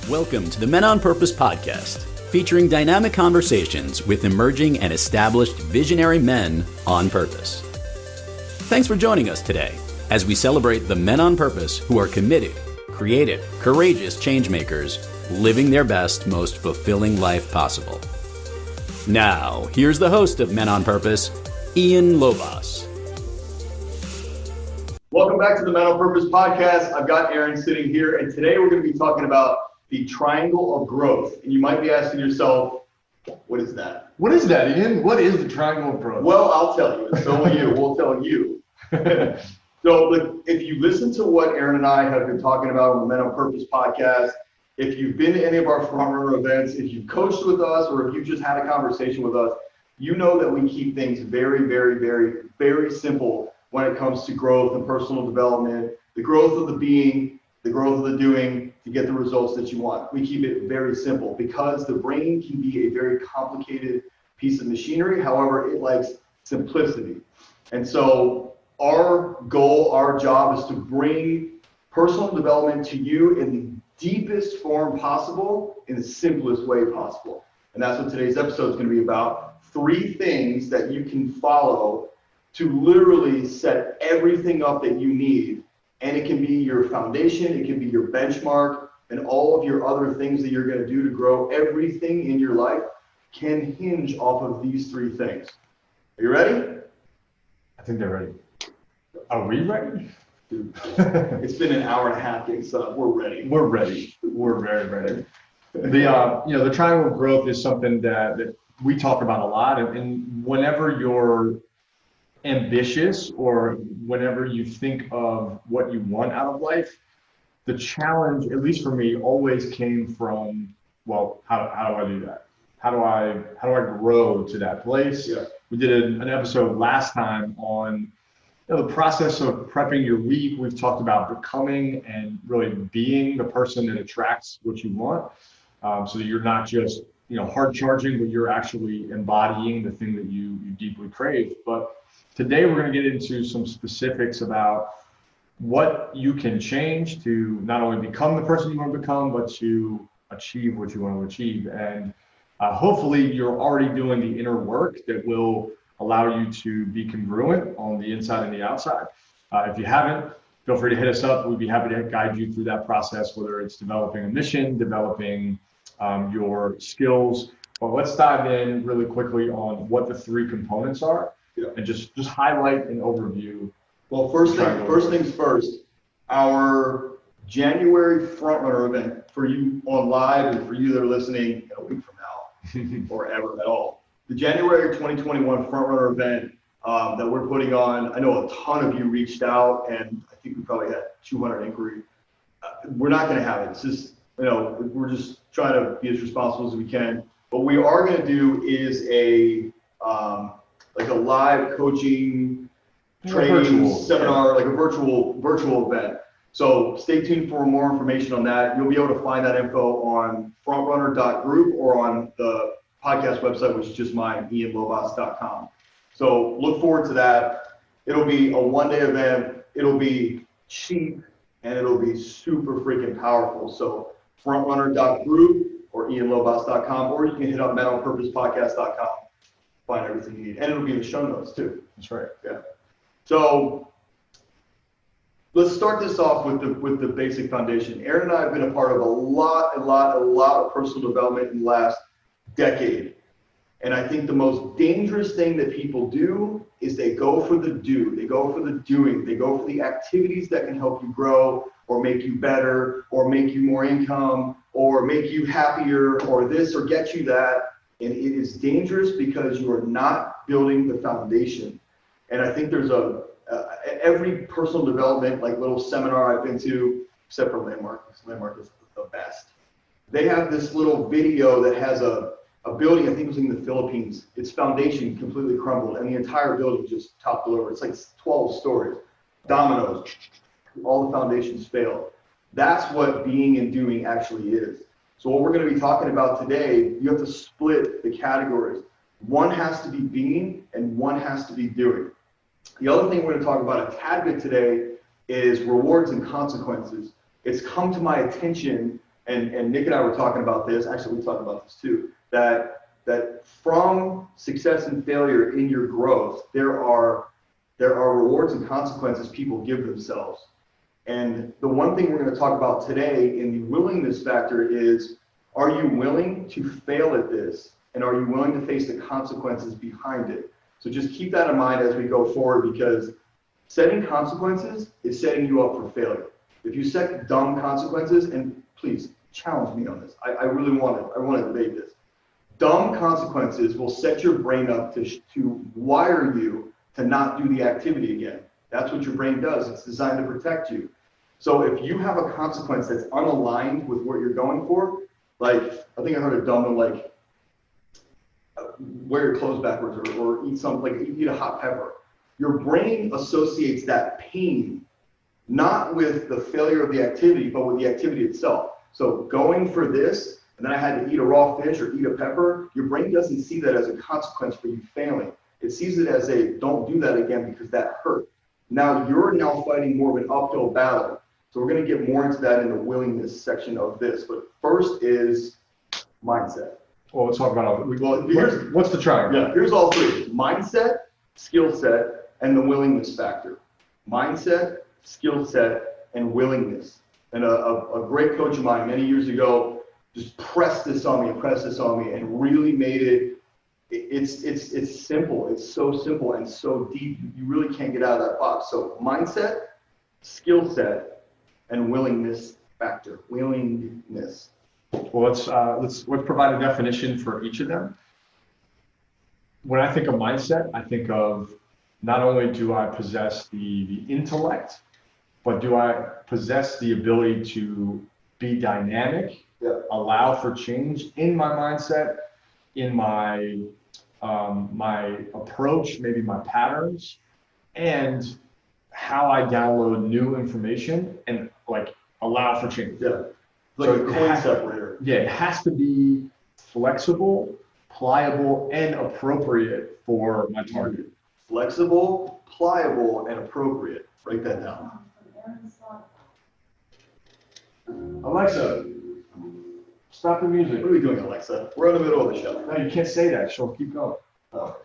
Welcome to the Men on Purpose podcast, featuring dynamic conversations with emerging and established visionary men on purpose. Thanks for joining us today as we celebrate the men on purpose who are committed, creative, courageous changemakers, living their best, most fulfilling life possible. Now, here's the host of Men on Purpose, Ian Lobas. Welcome back to the Men on Purpose podcast. I've got Aaron sitting here, and today we're going to be talking about the triangle of growth. And you might be asking yourself, what is that? What is that, Ian? What is the triangle of growth? Well, I'll tell you, and so will you. We'll tell you. So if you listen to what Aaron and I have been talking about on the Men on Purpose podcast, if you've been to any of our frontrunner events, if you've coached with us, or if you've just had a conversation with us, you know that we keep things very, very, very, very simple when it comes to growth and personal development, the growth of the being, the growth of the doing to get the results that you want. We keep it very simple because the brain can be a very complicated piece of machinery. However, it likes simplicity. And so our goal, our job is to bring personal development to you in the deepest form possible, in the simplest way possible. And that's what today's episode is going to be about. 3 things that you can follow to literally set everything up that you need. And it can be your foundation, it can be your benchmark, and all of your other things that you're going to do to grow. Everything in your life can hinge off of these 3 things. Are you ready? I think they're ready. Are we ready? Dude, it's been an hour and a half getting set up. We're ready. We're ready. We're very ready. The triangle of growth is something that we talk about a lot. And whenever you're ambitious or whenever you think of what you want out of life, the challenge, at least for me, always came from, well, how do I do that? How do I grow to that place? Yeah. We did an episode last time on the process of prepping your week. We've talked about becoming and really being the person that attracts what you want, so that you're not just hard charging, but you're actually embodying the thing that you deeply crave. But today we're going to get into some specifics about what you can change to not only become the person you want to become, but to achieve what you want to achieve. And hopefully you're already doing the inner work that will allow you to be congruent on the inside and the outside. If you haven't, feel free to hit us up. We'd be happy to guide you through that process, whether it's developing a mission, developing your skills. But let's dive in really quickly on what the 3 components are. Yeah. And just highlight an overview. Well, first things first, our January frontrunner event for you on live and for you that are listening in a week from now or ever at all. The January 2021 frontrunner event that we're putting on, I know a ton of you reached out, and I think we probably had 200 inquiries. We're not going to have it. It's just, we're just trying to be as responsible as we can. What we are going to do is a live coaching training seminar, like a virtual event. So stay tuned for more information on that. You'll be able to find that info on frontrunner.group or on the podcast website, which is just mine, ianlobas.com. So look forward to that. It'll be a 1-day event. It'll be cheap and it'll be super freaking powerful. So frontrunner.group or ianlobas.com, or you can hit up menonpurposepodcast.com. Find everything you need, and it'll be in the show notes too. That's right. Yeah. So let's start this off with the basic foundation. Aaron and I have been a part of a lot of personal development in the last decade, and I think the most dangerous thing that people do is they go for the do, they go for the doing, they go for the activities that can help you grow or make you better or make you more income or make you happier or this or get you that. And it is dangerous because you are not building the foundation. And I think there's every personal development, like little seminar I've been to, except for Landmark is the best. They have this little video that has a building, I think it was in the Philippines. Its foundation completely crumbled and the entire building just toppled over. It's like 12 stories, dominoes, all the foundations failed. That's what being and doing actually is. So what we're going to be talking about today, you have to split the categories. One has to be being and one has to be doing. The other thing we're going to talk about a tad bit today is rewards and consequences. It's come to my attention and Nick and I were talking about this, actually we talked about this too, that from success and failure in your growth, there are rewards and consequences people give themselves. And the one thing we're going to talk about today in the willingness factor is, are you willing to fail at this? And are you willing to face the consequences behind it? So just keep that in mind as we go forward, because setting consequences is setting you up for failure. If you set dumb consequences, and please challenge me on this, I really want to debate this. Dumb consequences will set your brain up to wire you to not do the activity again. That's what your brain does. It's designed to protect you. So if you have a consequence that's unaligned with what you're going for, like, I think I heard a dumb one, like, wear your clothes backwards or eat something, like eat a hot pepper. Your brain associates that pain not with the failure of the activity, but with the activity itself. So going for this, and then I had to eat a raw fish or eat a pepper, your brain doesn't see that as a consequence for you failing. It sees it as a, don't do that again because that hurt. Now you're now fighting more of an uphill battle. So we're going to get more into that in the willingness section of this. But first is mindset. Well, let's talk about what's the triangle? Yeah, here's all three: mindset, skill set, and the willingness factor. Mindset, skill set, and willingness. And a great coach of mine many years ago just pressed this on me, and really made it. It's simple. It's so simple and so deep. You really can't get out of that box. So mindset, skill set, and willingness factor. Willingness. Well, let's provide a definition for each of them. When I think of mindset, I think of not only do I possess the intellect, but do I possess the ability to be dynamic, allow for change in my mindset, in my my approach, maybe my patterns, and how I download new information and like allow for change. Yeah. Like a coin separator. Yeah, it has to be flexible, pliable, and appropriate for my target. Flexible, pliable, and appropriate. Write that down. Alexa, stop the music. What are we doing, Alexa? We're in the middle of the show. No, you can't say that. She'll keep going. Oh.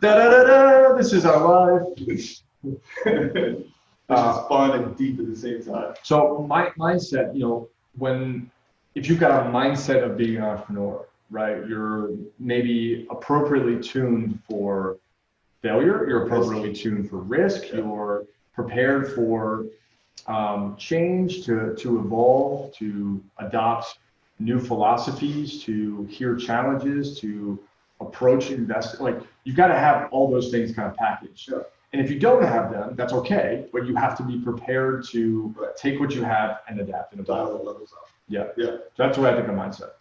Da-da-da-da, this is our life. Which is fun and deep at the same time. So my mindset, if you've got a mindset of being an entrepreneur, right? You're maybe appropriately tuned for failure. You're appropriately tuned for risk. Yeah. You're prepared for change, to evolve, to adopt new philosophies, to hear challenges, to approach invest. Like you've got to have all those things kind of packaged. Yeah. And if you don't have them, that's okay, but you have to be prepared to take what you have and adapt and evolve. Dial the levels up. Yeah. Yeah. So that's what I think of mindset.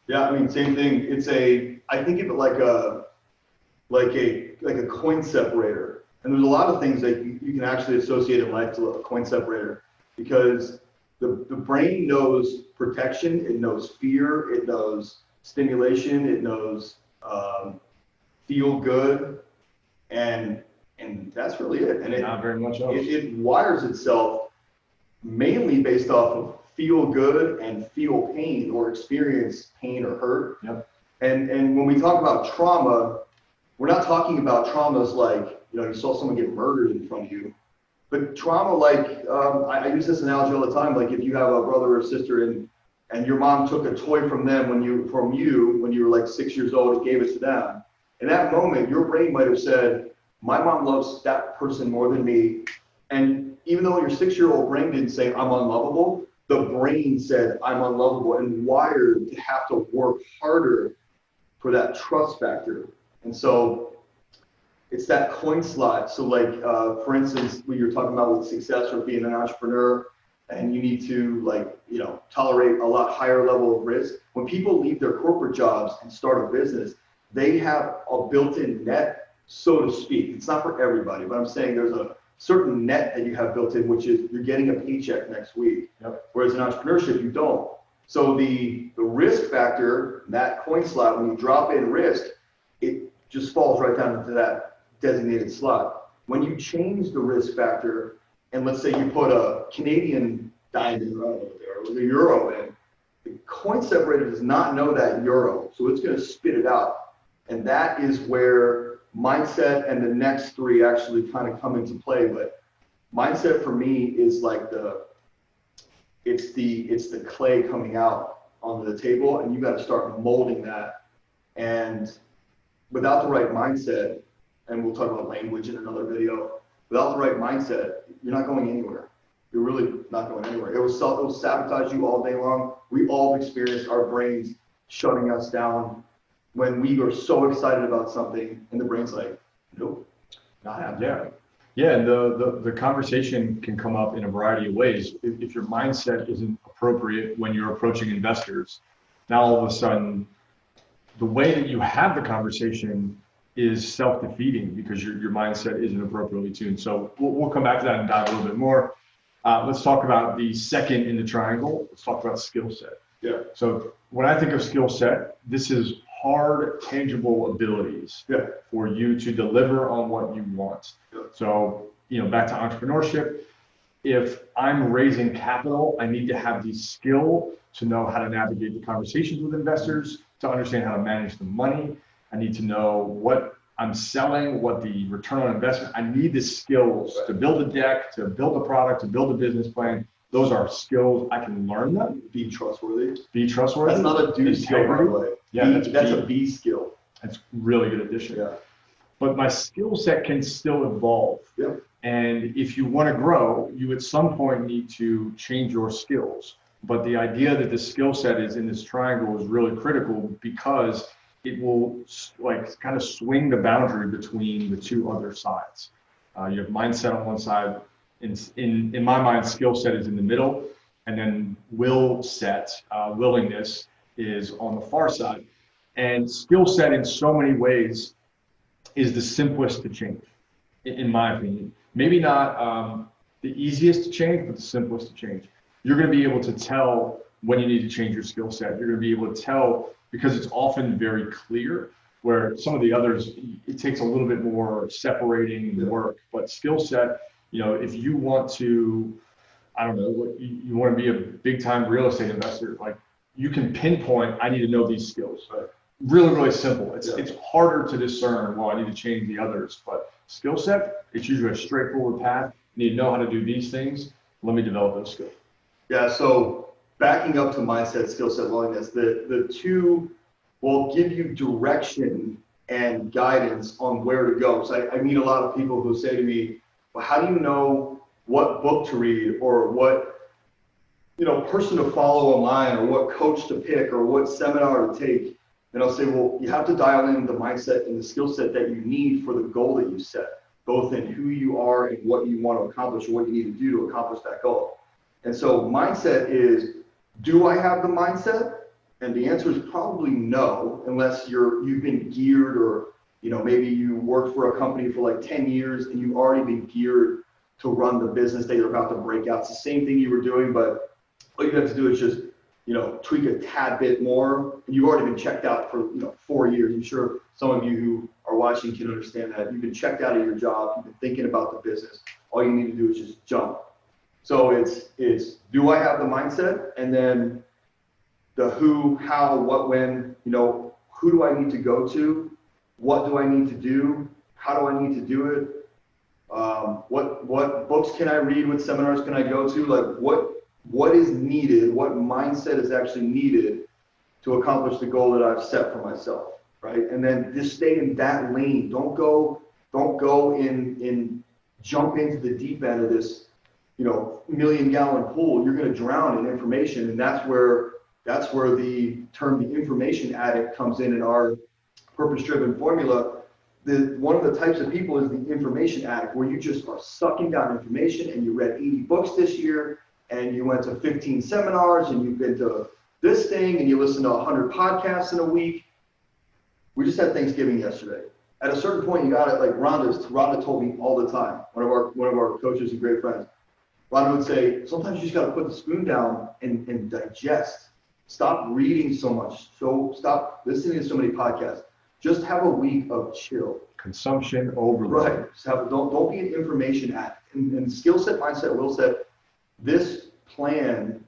Yeah, I mean, same thing. I think of it like a coin separator. And there's a lot of things that you can actually associate in life to a coin separator, because the brain knows protection, it knows fear, it knows stimulation, it knows feel good, and that's really it. And not very much else. It wires itself mainly based off of feel good and feel pain or experience pain or hurt. Yep. And when we talk about trauma, we're not talking about traumas like, you saw someone get murdered in front of you, but trauma like, I use this analogy all the time, like if you have a brother or sister and your mom took a toy from them when you were like 6 years old and gave it to them. In that moment, your brain might have said, my mom loves that person more than me. And even though your 6-year-old brain didn't say I'm unlovable, the brain said I'm unlovable and wired to have to work harder for that trust factor. And so it's that coin slot. So like, for instance, when you're talking about with success or being an entrepreneur, and you need to tolerate a lot higher level of risk. When people leave their corporate jobs and start a business, they have a built-in net, so to speak. It's not for everybody, but I'm saying there's a certain net that you have built in, which is you're getting a paycheck next week. Yep. Whereas in entrepreneurship, you don't. So the risk factor, that coin slot, when you drop in risk, it just falls right down into that designated slot. When you change the risk factor, and let's say you put a Canadian diamond, I don't know what they are, with a euro in. The coin separator does not know that euro, so it's going to spit it out. And that is where mindset and the next three actually kind of come into play. But mindset for me is like it's the clay coming out onto the table, and you got to start molding that. And without the right mindset, and we'll talk about language in another video, without the right mindset, you're not going anywhere. You're really not going anywhere. It will sabotage you all day long. We all experienced our brains shutting us down when we are so excited about something, and the brain's like, nope, not happening. Yeah, and the conversation can come up in a variety of ways. If your mindset isn't appropriate when you're approaching investors, now all of a sudden, the way that you have the conversation is self-defeating because your mindset isn't appropriately tuned. So we'll come back to that and dive a little bit more. Let's talk about the second in the triangle. Let's talk about skill set. Yeah. So when I think of skill set, this is hard, tangible abilities for you to deliver on what you want. Yeah. So, back to entrepreneurship. If I'm raising capital, I need to have the skill to know how to navigate the conversations with investors, to understand how to manage the money. I need to know what I'm selling, what the return on investment. I need the skills to build a deck, to build a product, to build a business plan. Those are skills. I can learn them. Be trustworthy. That's not a do skill, by the way. Yeah, that's a B skill. That's really good addition. Yeah. But my skill set can still evolve. Yeah. And if you want to grow, you at some point need to change your skills. But the idea that the skill set is in this triangle is really critical because it will kind of swing the boundary between the two other sides. You have mindset on one side. In my mind, skill set is in the middle, and then willingness is on the far side. And skill set in so many ways is the simplest to change, in my opinion. Maybe not the easiest to change, but the simplest to change. You're going to be able to tell when you need to change your skill set. You're going to be able to tell because it's often very clear, where some of the others, it takes a little bit more separating work. But skill set, if you want to, I don't know, you want to be a big time real estate investor, like you can pinpoint, I need to know these skills. Really, really simple. It's harder to discern, well, I need to change the others. But skill set, it's usually a straightforward path. You need to know how to do these things. Let me develop those skills. Yeah, so backing up to mindset, skill set, willingness, the two will give you direction and guidance on where to go. So I meet a lot of people who say to me, well, how do you know what book to read or what person to follow online or what coach to pick or what seminar to take? And I'll say, well, you have to dial in the mindset and the skill set that you need for the goal that you set, both in who you are and what you want to accomplish or what you need to do to accomplish that goal. And so mindset is, do I have the mindset? And the answer is probably no, unless you've been geared or, maybe you worked for a company for like 10 years and you've already been geared to run the business that you're about to break out. It's the same thing you were doing, but all you have to do is just, tweak a tad bit more. And you've already been checked out for, 4 years. I'm sure some of you who are watching can understand that. You've been checked out of your job. You've been thinking about the business. All you need to do is just jump. So it's do I have the mindset? And then the who, how, what, when, who do I need to go to? What do I need to do? How do I need to do it? What books can I read? What seminars can I go to? Like what is needed? What mindset is actually needed to accomplish the goal that I've set for myself, right? And then just stay in that lane. Don't go in jump into the deep end of this, million-gallon pool. You're going to drown in information, and that's where the term the information addict comes in our purpose-driven formula. One of the types of people is the information addict, where you just are sucking down information, and you read 80 books this year, and you went to 15 seminars, and you've been to this thing, and you listen to 100 podcasts in a week. We just had Thanksgiving yesterday. At a certain point, you got it. Like Rhonda told me all the time. One of our coaches and great friends. Rhonda would say, sometimes you just got to put the spoon down and digest. Stop reading so much. So stop listening to so many podcasts. Just have a week of chill. Consumption overload. Right. So don't be an information addict. And skill set, mindset, will set, this plan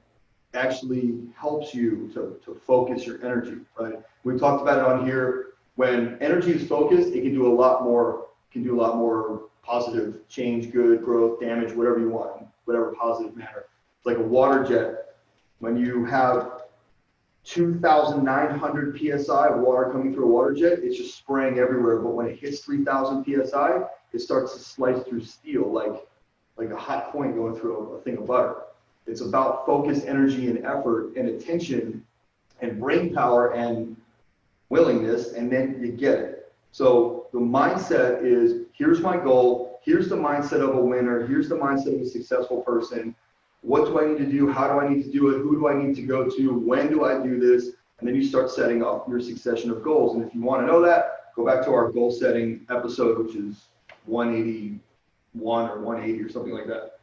actually helps you to focus your energy, right? We talked about it on here. When energy is focused, it can do a lot more, positive change, good, growth, damage, whatever you want, whatever positive manner. It's like a water jet. When you have 2,900 PSI of water coming through a water jet, it's just spraying everywhere. But when it hits 3,000 PSI, it starts to slice through steel like a hot point going through a thing of butter. It's about focused energy and effort and attention and brain power and willingness, and then you get it. So the mindset is, here's my goal, here's the mindset of a winner, here's the mindset of a successful person. What do I need to do? How do I need to do it? Who do I need to go to? When do I do this? And then you start setting up your succession of goals. And if you want to know that, go back to our goal setting episode, which is 181 or 180 or something like that.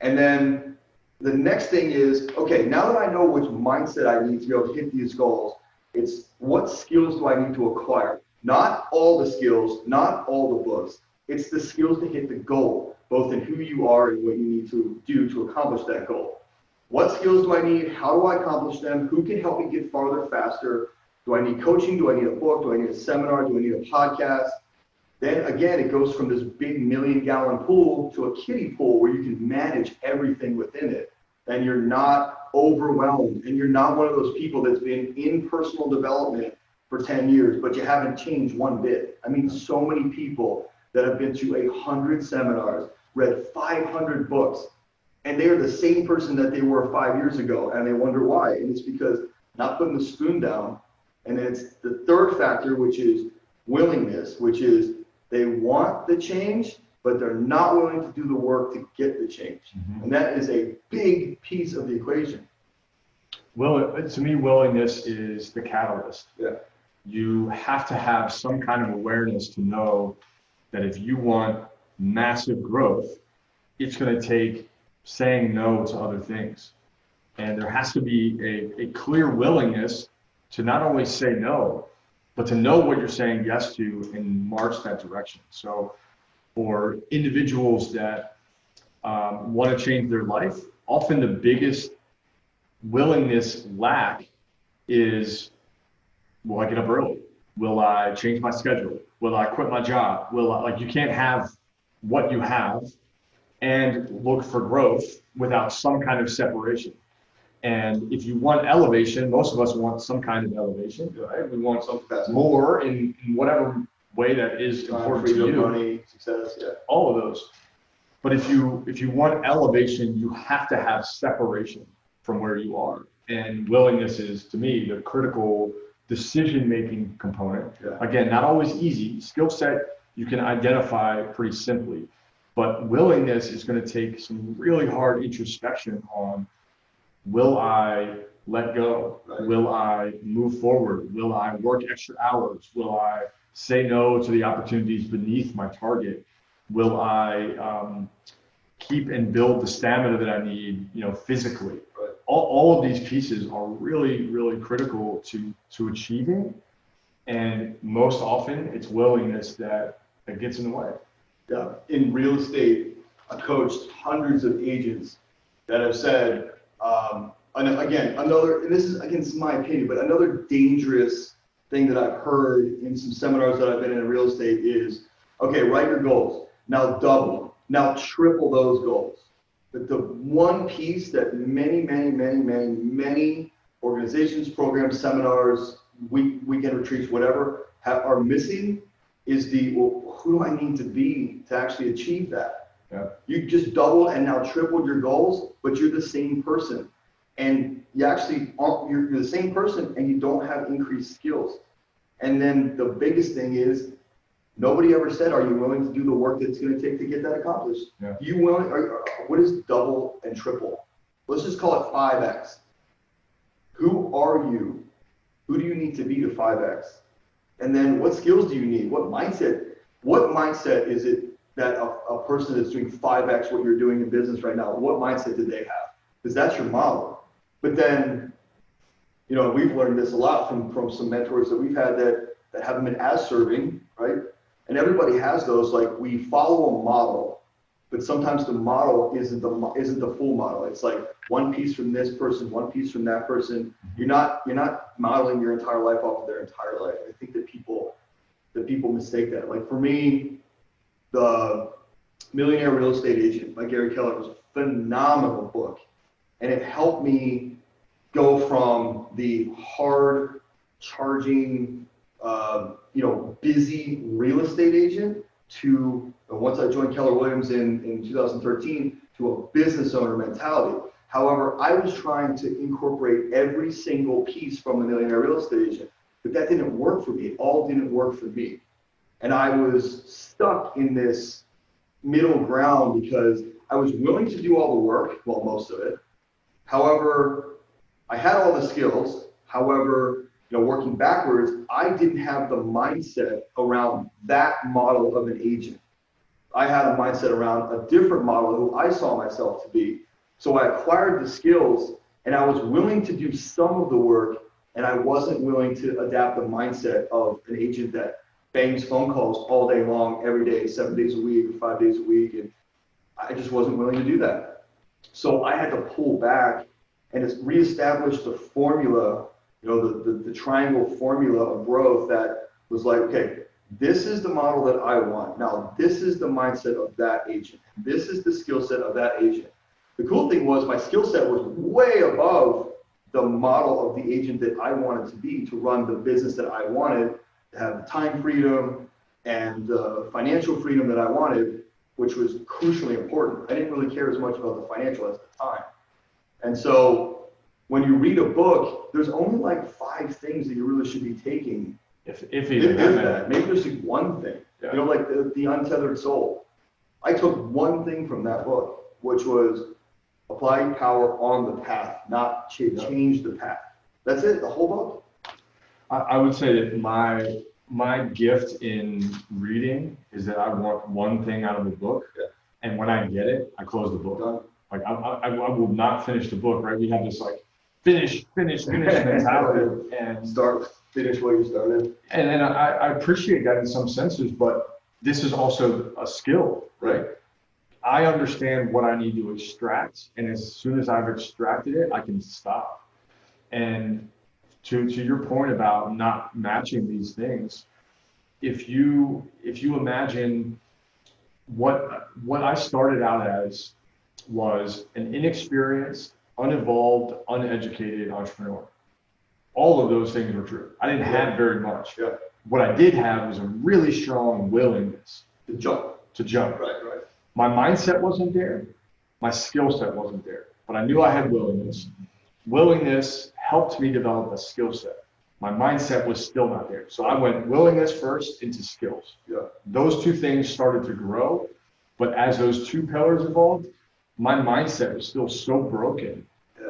And then the next thing is, okay, now that I know which mindset I need to be able to hit these goals, it's what skills do I need to acquire? Not all the skills, not all the books. It's the skills to hit the goal, both in who you are and what you need to do to accomplish that goal. What skills do I need? How do I accomplish them? Who can help me get farther faster? Do I need coaching? Do I need a book? Do I need a seminar? Do I need a podcast? Then again, it goes from this big million-gallon pool to a kiddie pool where you can manage everything within it. And you're not overwhelmed. And you're not one of those people that's been in personal development for 10 years, but you haven't changed one bit. I mean, so many people that have been to 100 seminars, read 500 books, and they are the same person that they were 5 years ago, and they wonder why. And it's because not putting the spoon down. And then it's the third factor, which is willingness, which is they want the change, but they're not willing to do the work to get the change. Mm-hmm. And that is a big piece of the equation. Well, to me, willingness is the catalyst. Yeah. You have to have some kind of awareness to know that if you want massive growth, it's going to take saying no to other things. And there has to be a clear willingness to not only say no, but to know what you're saying yes to and march that direction. So for individuals that want to change their life, often the biggest willingness lack is, will I get up early? Will I change my schedule? Will I quit my job? You can't have what you have and look for growth without some kind of separation. And if you want elevation, most of us want some kind of elevation, right? We want something more in whatever way that is important to you. Money, success, yeah. All of those. But if you want elevation, you have to have separation from where you are. And willingness is, to me, the critical decision-making component. Yeah. Again, not always easy. Skill set you can identify pretty simply, but willingness is going to take some really hard introspection on, will I let go? Right. Will I move forward? Will I work extra hours? Will I say no to the opportunities beneath my target? Will I keep and build the stamina that I need, physically? Right. All of these pieces are really, really critical to achieving. And most often it's willingness that gets in the way. Yeah. In real estate, I've coached hundreds of agents that have said, and again, and this is my opinion, but another dangerous thing that I've heard in some seminars that I've been in real estate is, okay, write your goals. Now double them. Now triple those goals. But the one piece that many organizations, programs, seminars, weekend retreats, whatever, are missing is who do I need to be to actually achieve that? Yeah. You just doubled and now tripled your goals, but you're the same person. And you're the same person and you don't have increased skills. And then the biggest thing is, nobody ever said, are you willing to do the work that it's going to take to get that accomplished? Yeah. What is double and triple? Let's just call it 5X. Who are you? Who do you need to be to 5X? And then what skills do you need? What mindset is it that a person that's doing 5X what you're doing in business right now, what mindset did they have? Because that's your model. But then, we've learned this a lot from some mentors that we've had that haven't been as serving, right? And everybody has those, like we follow a model but sometimes the model isn't the full model. It's like one piece from this person, one piece from that person. You're not modeling your entire life off of their entire life. I think that people mistake that. Like for me, the Millionaire Real Estate Agent by Gary Keller was a phenomenal book, and it helped me go from the hard charging, busy real estate agent to, once I joined Keller Williams in 2013, to a business owner mentality. However, I was trying to incorporate every single piece from the Millionaire Real Estate Agent, but that didn't work for me. It all didn't work for me. And I was stuck in this middle ground because I was willing to do all the work, well, most of it. However, I had all the skills. However, working backwards, I didn't have the mindset around that model of an agent. I had a mindset around a different model who I saw myself to be. So I acquired the skills, and I was willing to do some of the work, and I wasn't willing to adapt the mindset of an agent that bangs phone calls all day long, every day, 7 days a week, or 5 days a week, and I just wasn't willing to do that. So I had to pull back and reestablish the formula, the triangle formula of growth that was like, okay, this is the model that I want. Now, this is the mindset of that agent. This is the skill set of that agent. The cool thing was my skill set was way above the model of the agent that I wanted to be, to run the business that I wanted, to have the time freedom and the financial freedom that I wanted, which was crucially important. I didn't really care as much about the financial at the time. And so when you read a book, there's only like 5 things that you really should be taking. If even that. Maybe there's like one thing, yeah. Like the Untethered Soul. I took one thing from that book, which was applying power on the path, not change the path. That's it, the whole book. I would say that my gift in reading is that I want one thing out of the book, and when I get it, I close the book. Done. Like I will not finish the book, right? We have this like finish mentality and finish what you started. And I appreciate that in some senses, but this is also a skill, right? I understand what I need to extract, and as soon as I've extracted it, I can stop. And to your point about not matching these things, if you imagine what I started out as was an inexperienced, unevolved, uneducated entrepreneur. All of those things were true. I didn't have very much. Yeah. What I did have was a really strong willingness to jump. Right. My mindset wasn't there. My skill set wasn't there. But I knew I had willingness. Willingness helped me develop a skill set. My mindset was still not there. So I went willingness first into skills. Yeah. Those 2 things started to grow. But as those 2 pillars evolved, my mindset was still so broken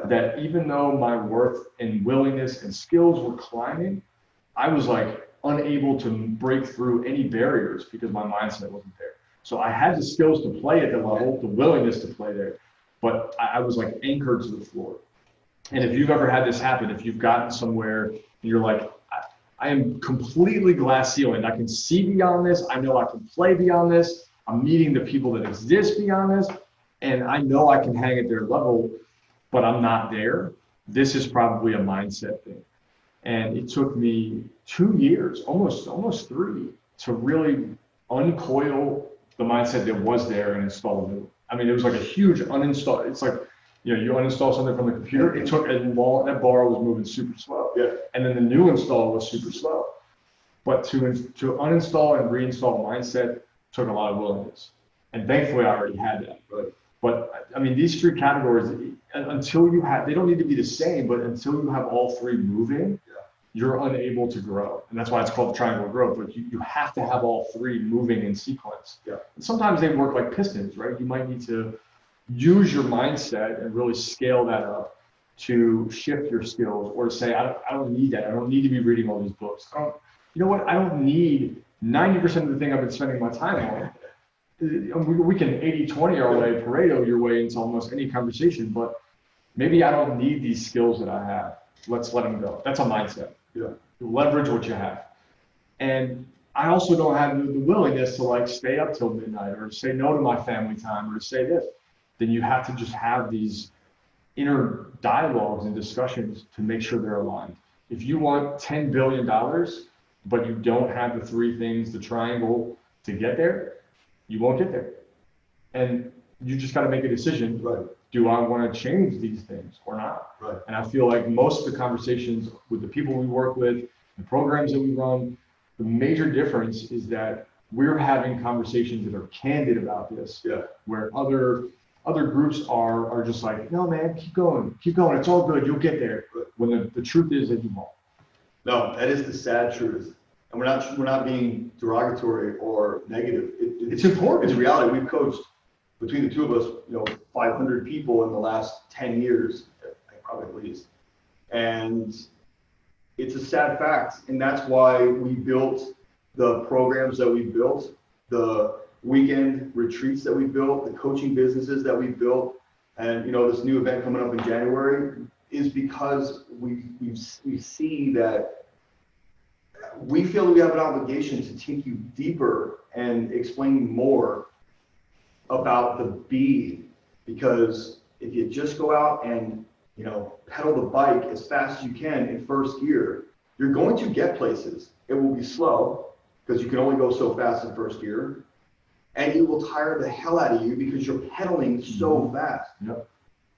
that even though my worth and willingness and skills were climbing, I was like unable to break through any barriers because my mindset wasn't there. So I had the skills to play at the level, the willingness to play there, but I was like anchored to the floor. And if you've ever had this happen, if you've gotten somewhere and you're like, I am completely glass ceilinged. I can see beyond this. I know I can play beyond this. I'm meeting the people that exist beyond this. And I know I can hang at their level, but I'm not there. This is probably a mindset thing. And it took me 2 years, almost 3, to really uncoil the mindset that was there and install a new one. I mean, it was like a huge uninstall. It's like, you uninstall something from the computer. It took that bar was moving super slow. Yeah. And then the new install was super slow. But to uninstall and reinstall a mindset took a lot of willingness. And thankfully, I already had that. Right. But I mean, these 3 categories, until you have, they don't need to be the same, but until you have all 3 moving, you're unable to grow. And that's why it's called the triangle of growth. But you have to have all 3 moving in sequence. Yeah. And sometimes they work like pistons, right? You might need to use your mindset and really scale that up to shift your skills, or to say, I don't need that. I don't need to be reading all these books. You know what? I don't need 90% of the thing I've been spending my time on. We can 80-20 our way, Pareto your way into almost any conversation, but maybe I don't need these skills that I have. Let's let them go. That's a mindset. Yeah. Leverage what you have. And I also don't have the willingness to like stay up till midnight or say no to my family time or to say this. Then you have to just have these inner dialogues and discussions to make sure they're aligned. If you want $10 billion, but you don't have the three things, the triangle to get there, you won't get there. And you just got to make a decision. Right. Do I want to change these things or not? Right. And I feel like most of the conversations with the people we work with, the programs that we run, the major difference is that we're having conversations that are candid about this. Yeah. Where other groups are just like, no, man, keep going. It's all good. You'll get there. When the truth is that you won't. No, that is the sad truth. And we're not being derogatory or negative. It's important. It's a reality. We've coached, between the two of us, 500 people in the last 10 years, probably at least. And it's a sad fact. And that's why we built the programs that we built, the weekend retreats that we built, the coaching businesses that we built. And, this new event coming up in January is because we see that we feel that we have an obligation to take you deeper and explain more about the B, because if you just go out and pedal the bike as fast as you can in first gear, you're going to get places. It will be slow because you can only go so fast in first gear, and it will tire the hell out of you because you're pedaling so fast. Yep.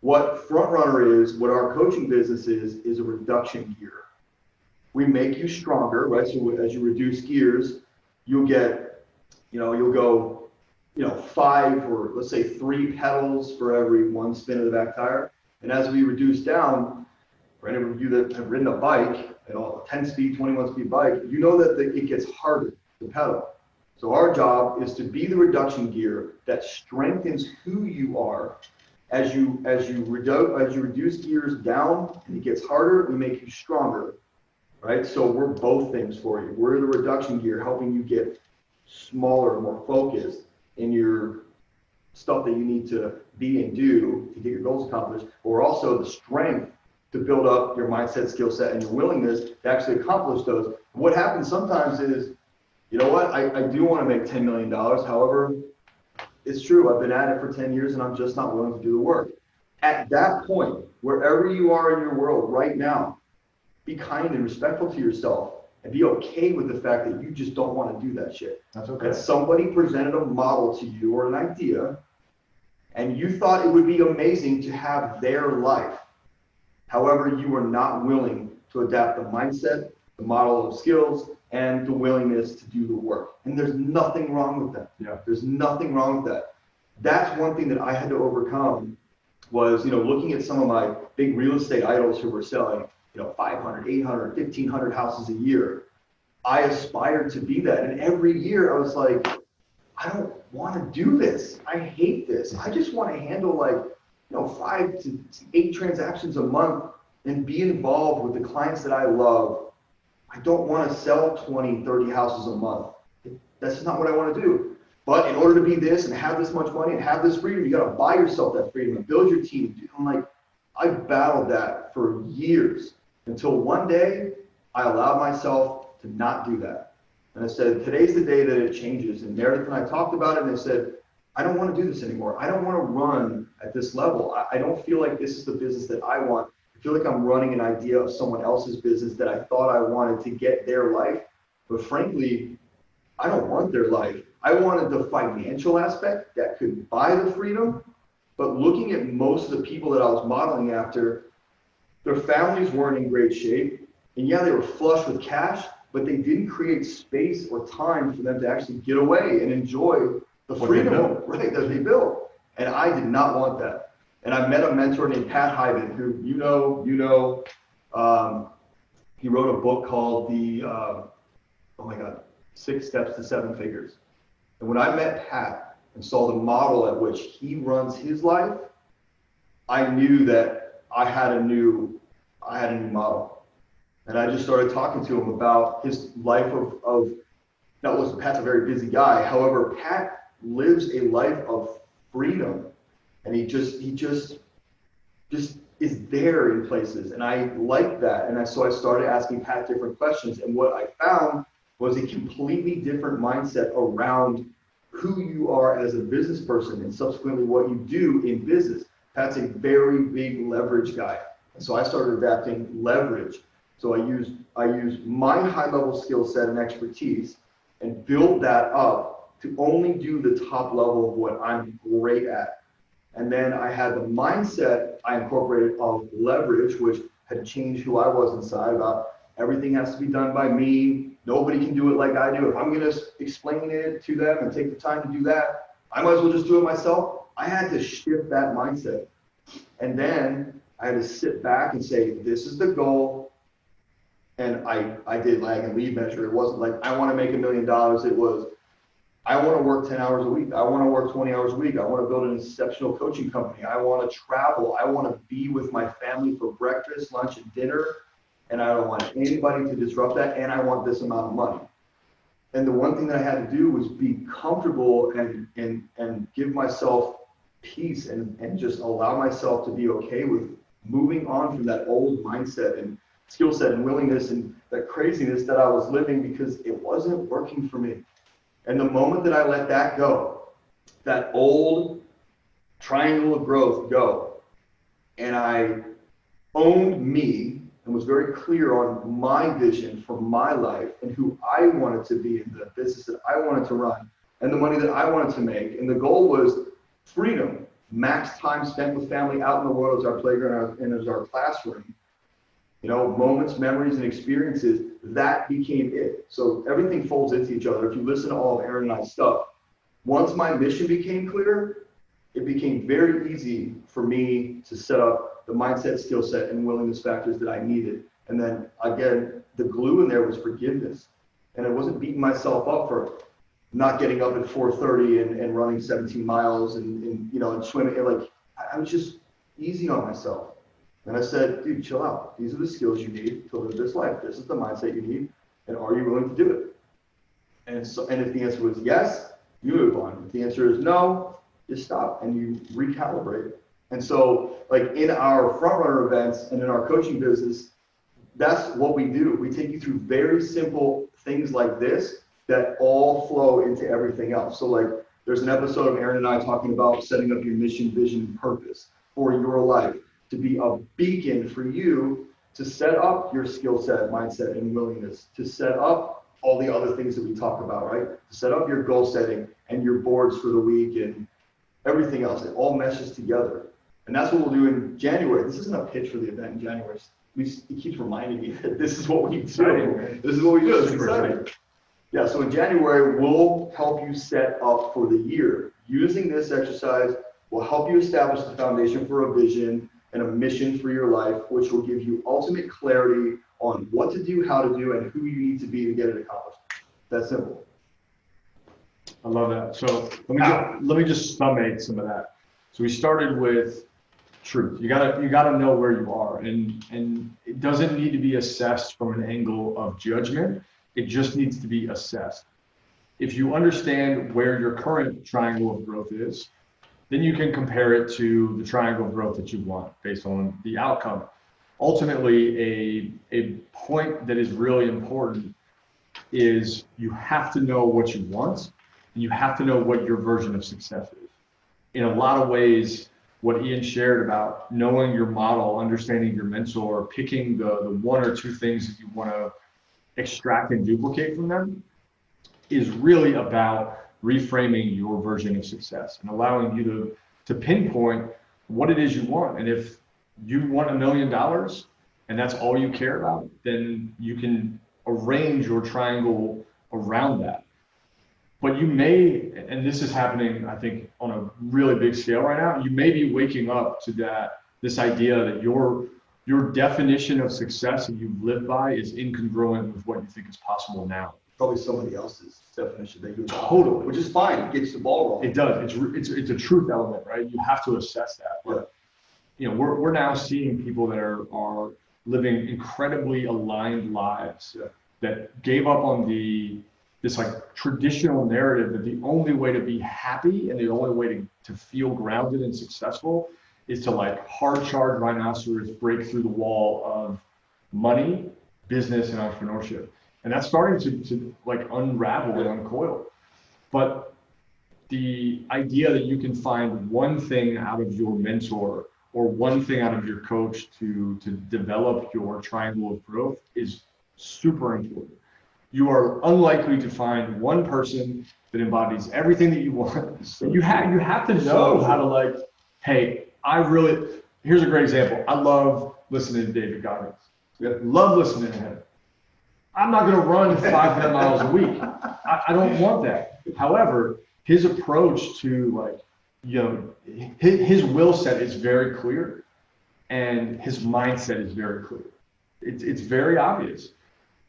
What Front Runner is, what our coaching business is a reduction gear. We make you stronger, right? So as you reduce gears, you'll get, you'll go 5 or let's say 3 pedals for every 1 spin of the back tire. And as we reduce down, for any of you that have ridden a bike, a 10-speed, 21-speed bike, you know that it gets harder to pedal. So our job is to be the reduction gear that strengthens who you are. As you reduce gears down and it gets harder, we make you stronger, right? So we're both things for you. We're the reduction gear, helping you get smaller, more focused in your stuff that you need to be and do to get your goals accomplished, or also the strength to build up your mindset, skill set, and your willingness to actually accomplish those. What happens sometimes is, I do want to make $10 million. However, it's true, I've been at it for 10 years and I'm just not willing to do the work. At that point, wherever you are in your world right now, be kind and respectful to yourself and be okay with the fact that you just don't want to do that shit. That's okay. That somebody presented a model to you or an idea and you thought it would be amazing to have their life. However, you are not willing to adapt the mindset, the model of skills, and the willingness to do the work. And there's nothing wrong with that. Yeah. There's nothing wrong with that. That's one thing that I had to overcome was, looking at some of my big real estate idols who were selling, 500, 800, 1,500 houses a year. I aspired to be that. And every year I was like, I don't want to do this. I hate this. I just want to handle 5 to 8 transactions a month and be involved with the clients that I love. I don't want to sell 20, 30 houses a month. That's just not what I want to do. But in order to be this and have this much money and have this freedom, you got to buy yourself that freedom and build your team. I'm like, I battled that for years until one day I allowed myself to not do that. And I said, today's the day that it changes. And Meredith and I talked about it, and they said, I don't want to do this anymore. I don't want to run at this level. I don't feel like this is the business that I want. I feel like I'm running an idea of someone else's business that I thought I wanted to get their life. But frankly, I don't want their life. I wanted the financial aspect that could buy the freedom. But looking at most of the people that I was modeling after, their families weren't in great shape. And yeah, they were flush with cash, but they didn't create space or time for them to actually get away and enjoy the freedom, right, that they built. And I did not want that. And I met a mentor named Pat Hyden, who he wrote a book called the 6 Steps to 7 Figures. And when I met Pat and saw the model at which he runs his life, I knew that I had a new model. And I just started talking to him about his life of Pat's a very busy guy. However, Pat lives a life of freedom. And he just is there in places. And I like that. And so I started asking Pat different questions. And what I found was a completely different mindset around who you are as a business person and subsequently what you do in business. That's a very big leverage guy. And so I started adapting leverage. So I used my high level skill set and expertise and built that up to only do the top level of what I'm great at. And then I had the mindset I incorporated of leverage, which had changed who I was inside about everything has to be done by me. Nobody can do it like I do. If I'm going to explain it to them and take the time to do that, I might as well just do it myself. I had to shift that mindset. And then I had to sit back and say, this is the goal. And I did lag and lead measure. It wasn't like, I want to make $1 million. It was, I want to work 10 hours a week. I want to work 20 hours a week. I want to build an exceptional coaching company. I want to travel. I want to be with my family for breakfast, lunch, and dinner. And I don't want anybody to disrupt that. And I want this amount of money. And the one thing that I had to do was be comfortable and give myself peace and just allow myself to be okay with moving on from that old mindset and skill set and willingness and that craziness that I was living because it wasn't working for me. And the moment that I let that go, that old triangle of growth go, and I owned me and was very clear on my vision for my life and who I wanted to be in the business that I wanted to run and the money that I wanted to make. And the goal was freedom, max time spent with family out in the world as our playground and as our classroom. You know, moments, memories, and experiences, that became it. So everything folds into each other. If you listen to all of Aaron and I's stuff, once my mission became clear, it became very easy for me to set up the mindset, skill set, and willingness factors that I needed. And then again, the glue in there was forgiveness. And I wasn't beating myself up for not getting up at 4:30 and running 17 miles and you know, and swimming. And like, I was just easy on myself. And I said, dude, chill out. These are the skills you need to live this life. This is the mindset you need. And are you willing to do it? And so, and if the answer was yes, you move on. If the answer is no, just stop and you recalibrate. And so like in our front runner events and in our coaching business, that's what we do. We take you through very simple things like this that all flow into everything else. So like there's an episode of Aaron and I talking about setting up your mission, vision, and purpose for your life, to be a beacon for you to set up your skill set, mindset, and willingness, to set up all the other things that we talk about, right? To set up your goal setting and your boards for the week and everything else. It all meshes together. And that's what we'll do in January. This isn't a pitch for the event in January. He keeps reminding me that this is what we do. This is what we do. It's exciting. Yeah, so in January, we'll help you set up for the year. Using this exercise will help you establish the foundation for a vision and a mission for your life, which will give you ultimate clarity on what to do, how to do, and who you need to be to get it accomplished. That's simple. I love that. So let me just summate some of that. So we started with truth. You gotta know where you are, and it doesn't need to be assessed from an angle of judgment. It just needs to be assessed. If you understand where your current triangle of growth is, then you can compare it to the triangle of growth that you want based on the outcome. Ultimately, a point that is really important is you have to know what you want, and you have to know what your version of success is. In a lot of ways, what Ian shared about knowing your model, understanding your mentor, picking the one or two things that you want to extract and duplicate from them is really about reframing your version of success and allowing you to pinpoint what it is you want. And if you want $1 million and that's all you care about, then you can arrange your triangle around that. But you may, and this is happening, I think, on a really big scale right now, you may be waking up to this idea that your definition of success that you live by is incongruent with what you think is possible now. Probably somebody else's definition that you totally, which is fine. It gets the ball rolling. It does. It's a truth element, right? You have to assess that. But you know, we're now seeing people that are living incredibly aligned lives that gave up on this like traditional narrative that the only way to be happy and the only way to feel grounded and successful is to like hard charge rhinoceros, break through the wall of money, business, and entrepreneurship. And that's starting to like unravel and uncoil. But the idea that you can find one thing out of your mentor or one thing out of your coach to develop your triangle of growth is super important. You are unlikely to find one person that embodies everything that you want. So you have to know how to like, hey, here's a great example. I love listening to David Goggins. Love listening to him. I'm not going to run 500 miles a week. I don't want that. However, his approach to like, his will set is very clear and his mindset is very clear. It's very obvious.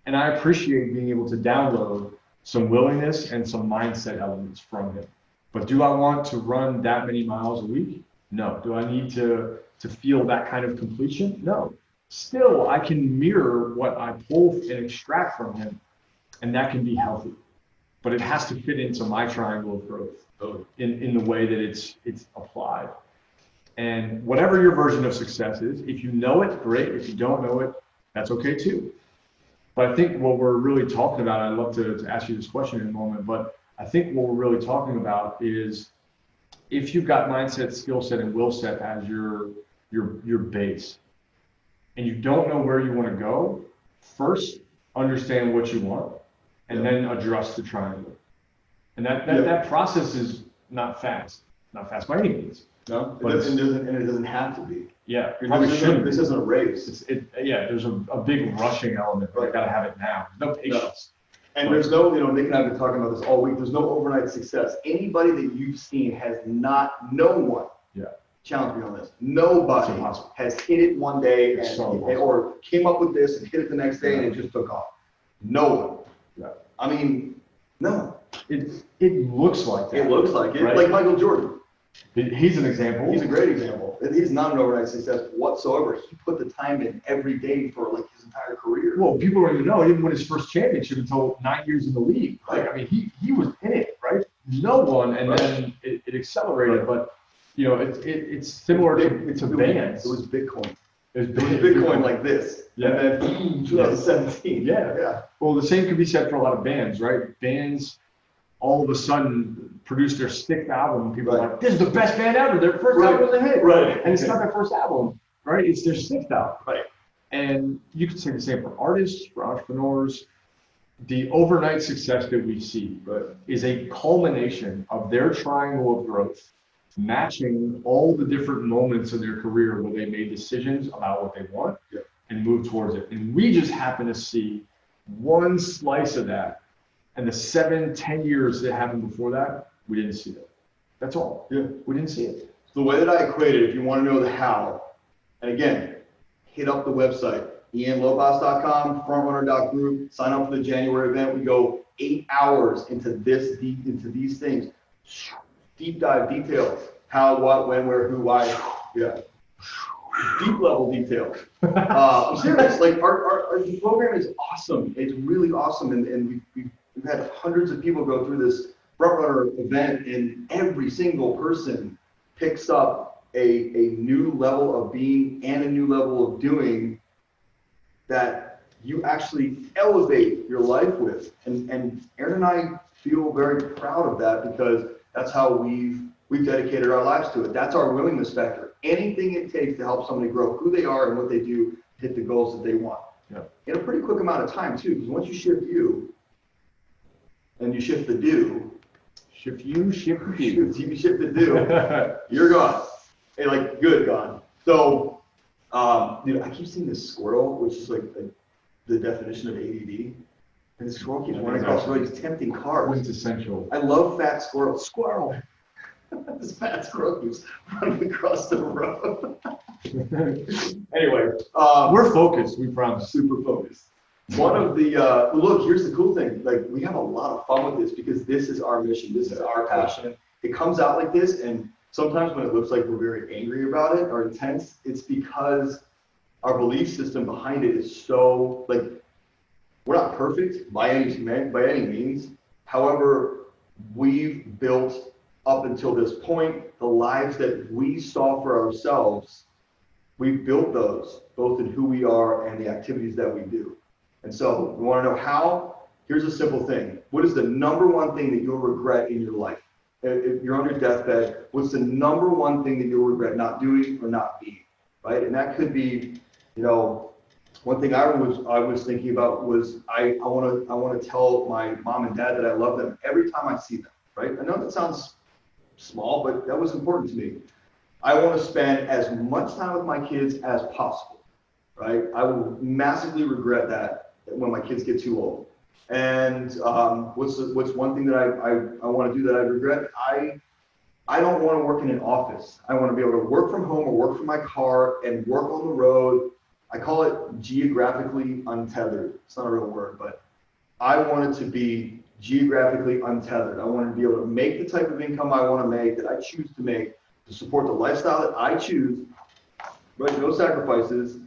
And I appreciate being able to download some willingness and some mindset elements from him. But do I want to run that many miles a week? No. Do I need to feel that kind of completion? No. Still, I can mirror what I pull and extract from him, and that can be healthy. But it has to fit into my triangle of growth in the way that it's applied. And whatever your version of success is, if you know it, great. If you don't know it, that's okay too. But I think what we're really talking about, I'd love to ask you this question in a moment, but I think what we're really talking about is if you've got mindset, skill set, and will set as your base, and you don't know where you want to go, first understand what you want, and then adjust the triangle. And that process is not fast by any means. No, it doesn't have to be. Yeah, this isn't a race. There's a big rushing element. Right. I gotta have it now. There's no patience. No. And there's no, Nick and I have been talking about this all week. There's no overnight success. Anybody that you've seen has no one. Yeah. Challenge me on this. Nobody has hit it one day or came up with this and hit it the next day and it just took off. No one. Yeah. I mean, no. It looks like that. It looks like it. Right? Like Michael Jordan. He's an example. He's a great example. He's not an overnight success whatsoever. He put the time in every day for like his entire career. Well, people don't even know. He didn't win his first championship until 9 years in the league. Right? I mean, he was in it, right? No one, and then it accelerated. But it's similar to bands. It was Bitcoin. It was Bitcoin like this. Yeah. And then 2017. Yeah. Well, the same could be said for a lot of bands, right? Bands all of a sudden produce their sixth album and people are like, this is the best band ever. Their first album was a hit. Right. And it's not their first album, right? It's their sixth album. Right. And you can say the same for artists, for entrepreneurs. The overnight success that we see is a culmination of their triangle of growth, matching all the different moments in their career where they made decisions about what they want and move towards it. And we just happen to see one slice of that. And the 7-10 years that happened before that, we didn't see it. That's all. Yeah, we didn't see it. The way that I equate it, if you want to know the how, and again, hit up the website, ianlobas.com, frontrunner.group, sign up for the January event. We go 8 hours into these things. Deep dive details. How, what, when, where, who, why. Yeah. Deep level details. I'm serious. Like our program is awesome. It's really awesome. And we've had hundreds of people go through this frontrunner event, and every single person picks up a new level of being and a new level of doing that you actually elevate your life with. And Aaron and I feel very proud of that because that's how we've dedicated our lives to it. That's our willingness factor. Anything it takes to help somebody grow who they are and what they do, hit the goals that they want. Yeah. In a pretty quick amount of time too, because once you shift you and you shift the do, you shift the do, you're gone. Hey, like good gone. So, I keep seeing this squirrel, which is like the definition of ADD. And the squirrel keeps running across the road. He's tempting cars. Quintessential. I love fat squirrels. Squirrel. This fat squirrel keeps running across the road. Anyway, we're focused. We promise. Super focused. One of the look. Here's the cool thing. Like we have a lot of fun with this because this is our mission. This is our passion. It comes out like this, and sometimes when it looks like we're very angry about it or intense, it's because our belief system behind it is so like we're not perfect by any means. However, we've built up until this point the lives that we saw for ourselves. We've built those both in who we are and the activities that we do. And so you want to know how? Here's a simple thing. What is the number one thing that you'll regret in your life? If you're on your deathbed, what's the number one thing that you'll regret not doing or not being, right? And that could be, one thing I was thinking about was I want to tell my mom and dad that I love them every time I see them, right? I know that sounds small, but that was important to me. I want to spend as much time with my kids as possible, right? I will massively regret that when my kids get too old. And what's one thing that I want to do that I regret? I don't want to work in an office. I want to be able to work from home or work from my car and work on the road. I call it geographically untethered. It's not a real word, but I want it to be geographically untethered. I want to be able to make the type of income I want to make, that I choose to make, to support the lifestyle that I choose, right? No sacrifices.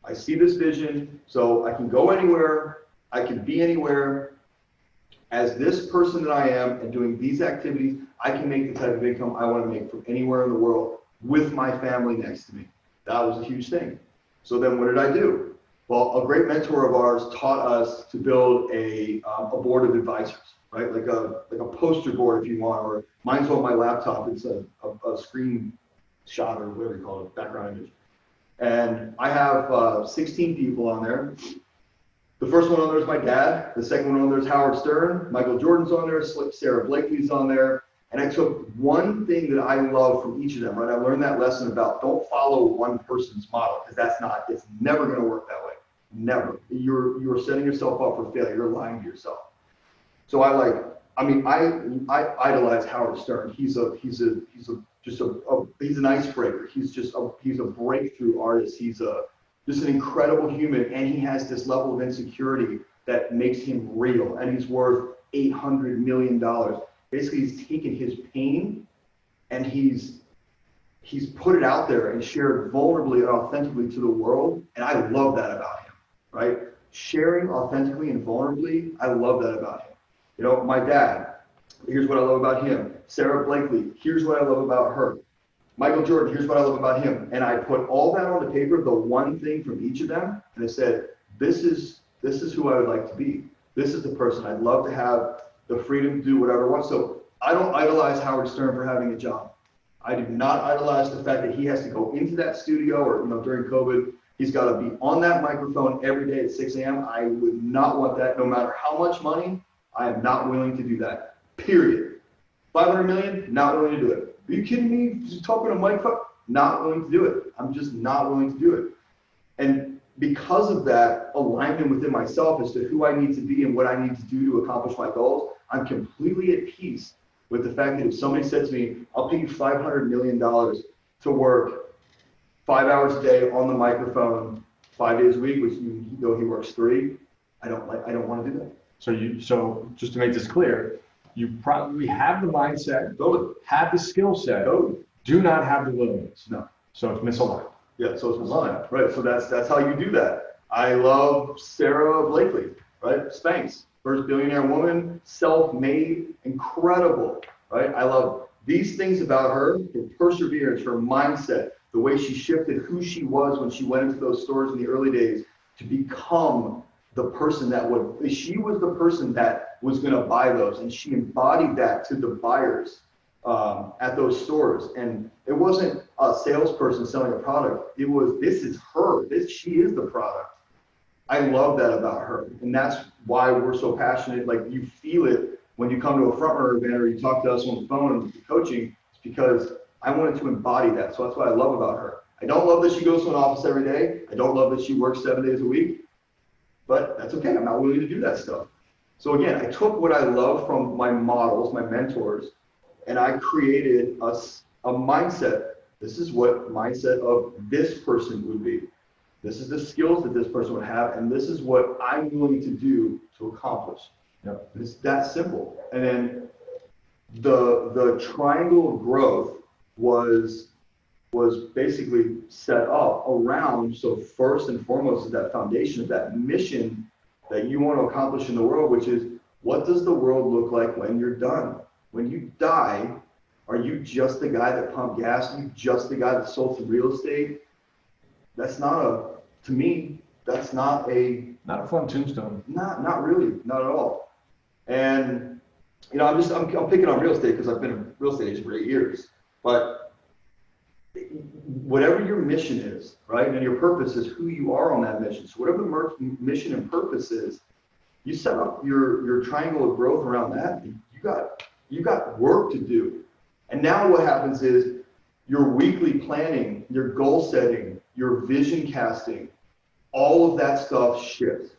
I see this vision, so I can go anywhere. I can be anywhere. As this person that I am and doing these activities, I can make the type of income I want to make from anywhere in the world with my family next to me. That was a huge thing. So then what did I do? Well, a great mentor of ours taught us to build a board of advisors, right? Like a poster board, if you want, or mine's on my laptop. It's a screen shot or whatever you call it, background image. And I have 16 people on there. The first one on there is my dad. The second one on there is Howard Stern. Michael Jordan's on there. Sarah Blakely's on there. And I took one thing that I love from each of them, right? I learned that lesson about don't follow one person's model, because it's never going to work that way. Never. You're setting yourself up for failure. You're lying to yourself. So I idolize Howard Stern. He's an icebreaker. He's a breakthrough artist. He's just an incredible human, and he has this level of insecurity that makes him real, and he's worth $800 million. Basically, he's taken his pain and he's put it out there and shared vulnerably and authentically to the world, and I love that about him, right? Sharing authentically and vulnerably, I love that about him. My dad, here's what I love about him. Sarah Blakely, here's what I love about her. Michael Jordan, here's what I love about him. And I put all that on the paper, the one thing from each of them, and I said, this is who I would like to be. This is the person I'd love to have the freedom to do whatever I want. So I don't idolize Howard Stern for having a job. I do not idolize the fact that he has to go into that studio, or during COVID, he's got to be on that microphone every day at 6 a.m. I would not want that. No matter how much money, I am not willing to do that. Period. 500 million, not willing to do it. Are you kidding me? Just talking to Mike, not willing to do it. I'm just not willing to do it. And because of that alignment within myself as to who I need to be and what I need to do to accomplish my goals, I'm completely at peace with the fact that if somebody said to me, I'll pay you $500 million to work 5 hours a day on the microphone 5 days a week, which he works 3, I don't want to do that. So just to make this clear, you probably have the mindset, have the skill set, do not have the willingness. No. So it's misaligned. Yeah, so it's misaligned, right? So that's how you do that. I love Sarah Blakely, right? Spanx, first billionaire woman, self-made, incredible, right? I love these things about her perseverance, her mindset, the way she shifted who she was when she went into those stores in the early days to become the person she was the person that was going to buy those, and she embodied that to the buyers at those stores. And it wasn't a salesperson selling a product. It was, this is her. She is the product. I love that about her, and that's why we're so passionate. Like, you feel it when you come to a front runner event or you talk to us on the phone and coaching. It's because I wanted to embody that. So that's what I love about her. I don't love that she goes to an office every day. I don't love that she works 7 days a week. But that's okay. I'm not willing to do that stuff. So again, I took what I love from my models, my mentors, and I created a mindset. This is what mindset of this person would be. This is the skills that this person would have, and this is what I'm willing to do to accomplish. Yep. It's that simple. And then the triangle of growth was basically set up around, so first and foremost is that foundation of that mission that you want to accomplish in the world, which is, what does the world look like when you're done? When you die, are you just the guy that pumped gas? Are you just the guy that sold some real estate? That's not to me, that's not a fun tombstone. Not really, not at all. And I'm picking on real estate because I've been a real estate agent for 8 years. But whatever your mission is, right, and your purpose is who you are on that mission. So whatever the mission and purpose is, you set up your triangle of growth around that. You got work to do. And now what happens is your weekly planning, your goal setting, your vision casting, all of that stuff shifts.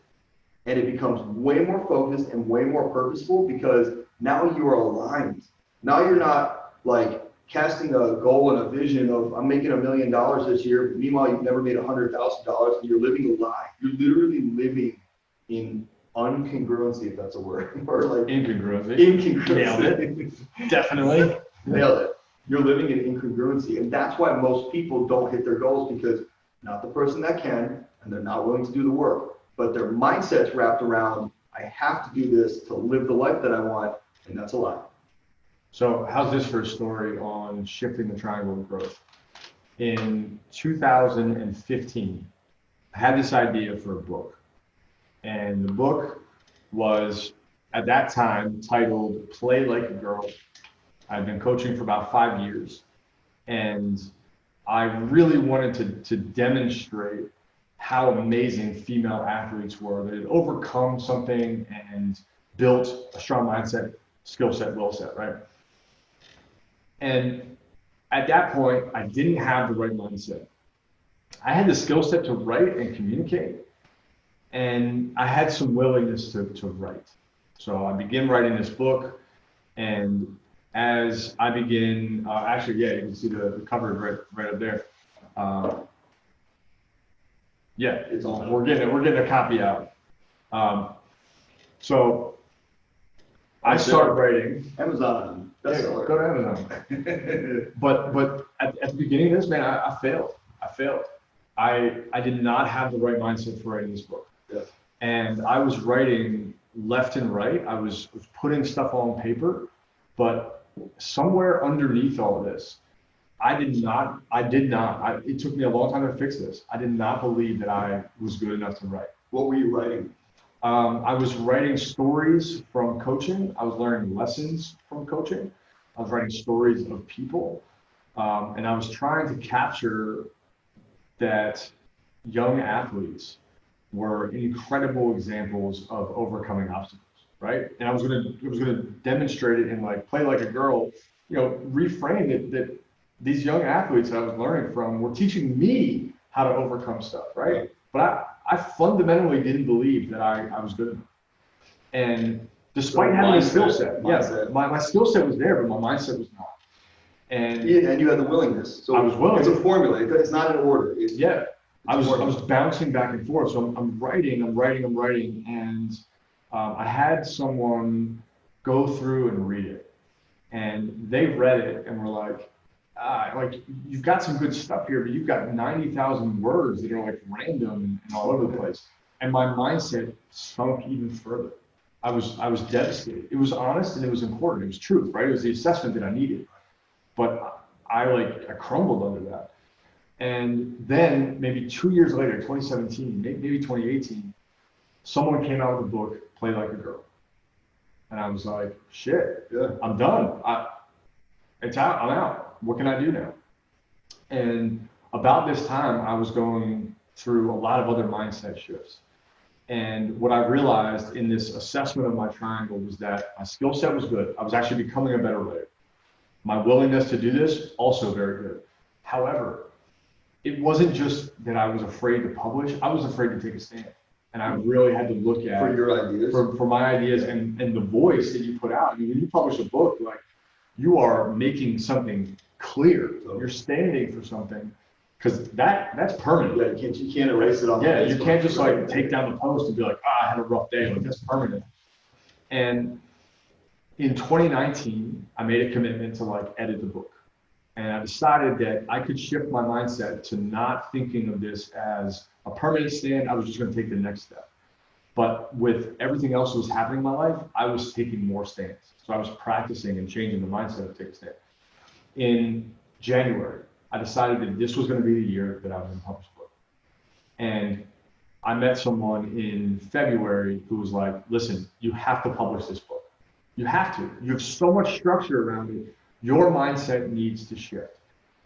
And it becomes way more focused and way more purposeful because now you are aligned. Now you're not like casting a goal and a vision of I'm making $1 million this year. Meanwhile, you've never made $100,000 and you're living a lie. You're literally living in incongruency, if that's a word. Or like incongruency. Nailed it. Definitely. Nailed it. You're living in incongruency. And that's why most people don't hit their goals because not the person that can, and they're not willing to do the work, but their mindset's wrapped around, I have to do this to live the life that I want, and that's a lie. So how's this for a story on shifting the triangle of growth? In 2015, I had this idea for a book. And the book was, at that time, titled Play Like a Girl. I've been coaching for about 5 years. And I really wanted to demonstrate how amazing female athletes were that had overcome something and built a strong mindset, skill set, will set, right? And at that point, I didn't have the right mindset. I had the skill set to write and communicate, and I had some willingness to write. So I began writing this book, and as I begin, actually, yeah, you can see the cover right up there. Yeah, it's on. We're getting a copy out. So I start writing. Amazon. Go to Amazon. But at the beginning of this, man, I failed. I did not have the right mindset for writing this book. Yes. And I was writing left and right. I was putting stuff on paper, but somewhere underneath all of this, it took me a long time to fix this. I did not believe that I was good enough to write. What were you writing? I was writing stories from coaching. I was learning lessons from coaching. I was writing stories of people. And I was trying to capture that young athletes were incredible examples of overcoming obstacles, right? And I was gonna demonstrate it in like Play Like a Girl, reframe it that these young athletes that I was learning from were teaching me how to overcome stuff, right? But I fundamentally didn't believe that I was good enough. And despite having a skill set, my skill set was there, but my mindset was not. And you had the willingness. So I was willing. It's a formula. It's not an order. I was bouncing back and forth. So I'm writing, and I had someone go through and read it, and they read it and were like, you've got some good stuff here, but you've got 90,000 words that are like random and all over the place. And my mindset sunk even further. I was devastated. It was honest and it was important. It was truth, right? It was the assessment that I needed. But I crumbled under that. And then maybe 2 years later, 2017, maybe 2018, someone came out with a book, Play Like a Girl. And I was like, shit, I'm done. It's out, I'm out. What can I do now? And about this time, I was going through a lot of other mindset shifts. And what I realized in this assessment of my triangle was that my skill set was good. I was actually becoming a better writer. My willingness to do this, also very good. However, it wasn't just that I was afraid to publish. I was afraid to take a stand. And I really had to look at for your ideas, for my ideas and the voice that you put out. I mean, when you publish a book, you are making something clear. You're standing for something, because that's permanent. Yeah, you can't erase it on. Yeah, you can't just take down the post and be like, I had a rough day. That's permanent. And in 2019, I made a commitment to edit the book, and I decided that I could shift my mindset to not thinking of this as a permanent stand. I was just going to take the next step. But with everything else that was happening in my life, I was taking more stands. So I was practicing and changing the mindset to take a stand. In January, I decided that this was going to be the year that I was going to publish a book. And I met someone in February who was like, listen, you have to publish this book. You have to. You have so much structure around it. Your mindset needs to shift.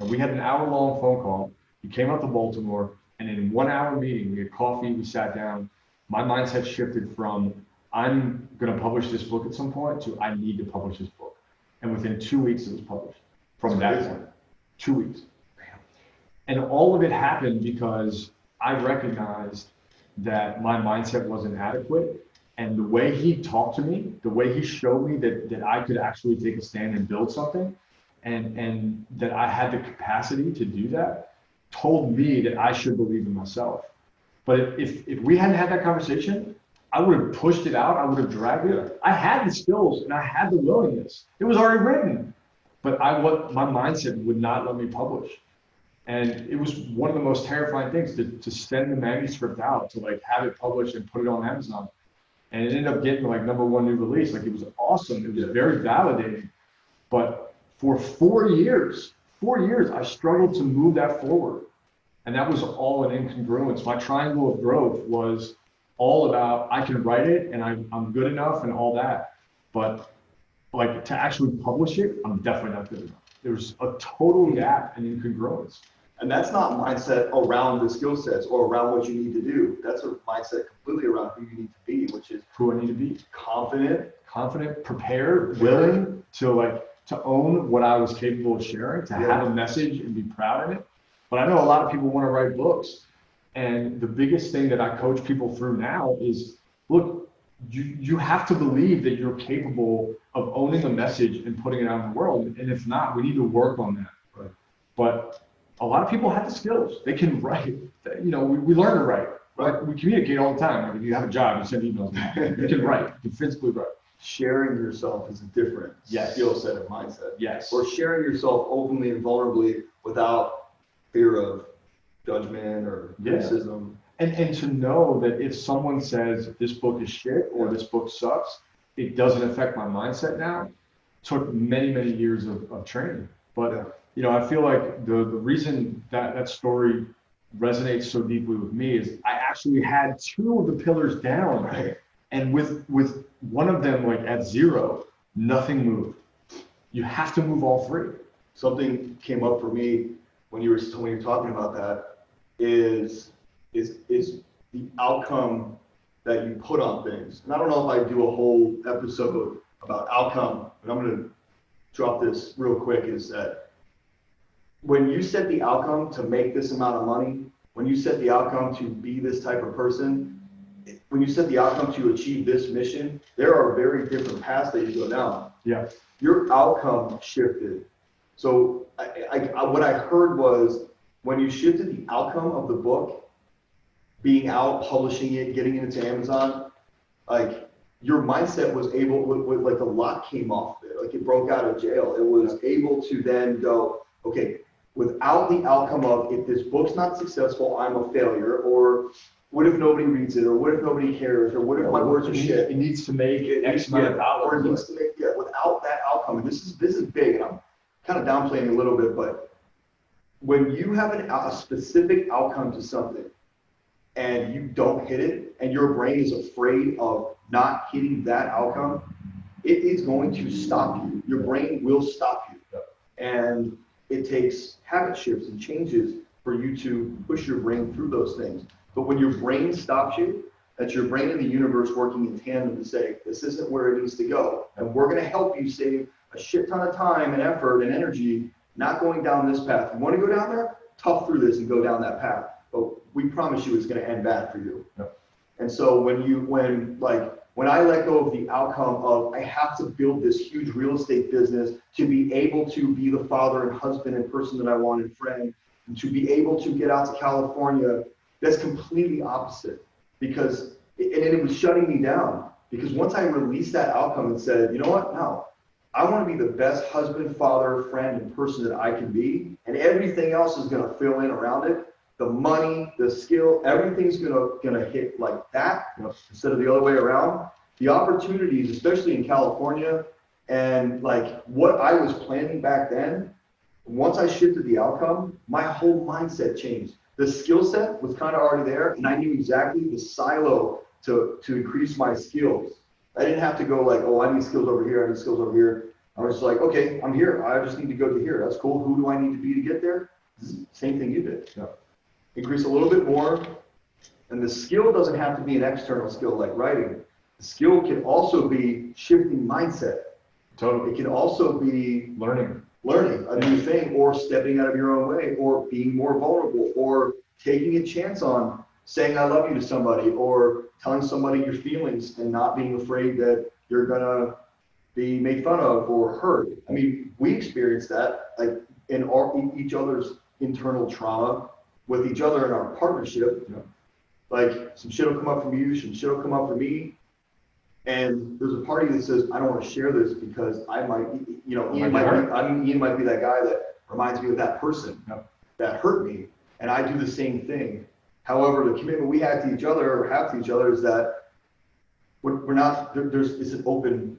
And we had an hour-long phone call. He came up to Baltimore, and in a 1-hour meeting, we had coffee, we sat down. My mindset shifted from, I'm going to publish this book at some point, to I need to publish this book. And within 2 weeks, it was published. From that point, 2 weeks. And all of it happened because I recognized that my mindset wasn't adequate. And the way he talked to me, the way he showed me that I could actually take a stand and build something, and that I had the capacity to do that, told me that I should believe in myself. But if we hadn't had that conversation, I would have pushed it out. I would have dragged it. I had the skills and I had the willingness. It was already written, but my mindset would not let me publish. And it was one of the most terrifying things to send the manuscript out, to like have it published and put it on Amazon. And it ended up getting like #1 new release. Like, it was awesome. It was very validating. But for 4 years, I struggled to move that forward. And that was all an incongruence. My triangle of growth was all about, I can write it and I'm good enough and all that. But like, to actually publish it, I'm definitely not good enough. There's a total gap and incongruence. And that's not mindset around the skill sets or around what you need to do. That's a mindset completely around who you need to be, which is who I need to be. Confident, prepared, willing to own what I was capable of sharing, to have a message and be proud of it. But I know a lot of people want to write books. And the biggest thing that I coach people through now is, look, you have to believe that you're capable of owning a message and putting it out in the world. And if not, we need to work on that. Right. But a lot of people have the skills. They can write. You know, we learn to write. Right? We communicate all the time. Like, if you have a job, you send emails. You can write. You can physically write. Sharing yourself is a different skill set and mindset. Yes. Or sharing yourself openly and vulnerably without fear of judgment or criticism. And to know that if someone says this book is shit or this book sucks, it doesn't affect my mindset now. Took many, many years of training. But you know, I feel like the reason that story resonates so deeply with me is I actually had 2 of the pillars down. Right. And with one of them like at 0, nothing moved. You have to move all 3. Something came up for me when you were talking about that is the outcome that you put on things. And I don't know if I do a whole episode about outcome, but I'm going to drop this real quick, is that when you set the outcome to make this amount of money, when you set the outcome to be this type of person, when you set the outcome to achieve this mission, there are very different paths that you go down. Yeah. Your outcome shifted. So what I heard was, when you shifted the outcome of the book, being out, publishing it, getting it into Amazon, like, your mindset was able, like the lock came off of it, like it broke out of jail. It was able to then go, okay, without the outcome of, if this book's not successful, I'm a failure, or what if nobody reads it, or what if nobody cares, or what if my words are shit? It needs to make X amount of dollars. Or it needs to make, without that outcome, and this is big, and I'm kind of downplaying a little bit, but when you have a specific outcome to something and you don't hit it, and your brain is afraid of not hitting that outcome, it is going to stop you. Your brain will stop you. And it takes habit shifts and changes for you to push your brain through those things. But when your brain stops you, that's your brain and the universe working in tandem to say, this isn't where it needs to go. And we're going to help you save a shit ton of time and effort and energy not going down this path. You want to go down there? Tough through this and go down that path. But we promise you it's going to end bad for you. Yep. And so when I let go of the outcome of, I have to build this huge real estate business to be able to be the father and husband and person that I want and friend, and to be able to get out to California, that's completely opposite. Because it was shutting me down. Because once I released that outcome and said, you know what, no, I want to be the best husband, father, friend, and person that I can be, and everything else is going to fill in around it. The money, the skill, everything's gonna hit like that instead of the other way around. The opportunities, especially in California, and like what I was planning back then, once I shifted the outcome, my whole mindset changed. The skill set was kind of already there, and I knew exactly the silo to increase my skills. I didn't have to go like, oh, I need skills over here, I need skills over here. I was like, okay, I'm here. I just need to go to here. That's cool. Who do I need to be to get there? Same thing you did. Yeah. Increase a little bit more. And the skill doesn't have to be an external skill like writing. The skill can also be shifting mindset. Totally. It can also be learning a new thing, or stepping out of your own way, or being more vulnerable, or taking a chance on saying I love you to somebody, or telling somebody your feelings and not being afraid that you're gonna be made fun of or hurt. I mean, we experienced that like in each other's internal trauma with each other in our partnership. Yeah. Like some shit will come up from you, some shit will come up from me. And there's a party that says, I don't want to share this because I might, Ian might be that guy that reminds me of that person that hurt me. And I do the same thing. However, the commitment we have to each other or have to each other is that we're not, it's an open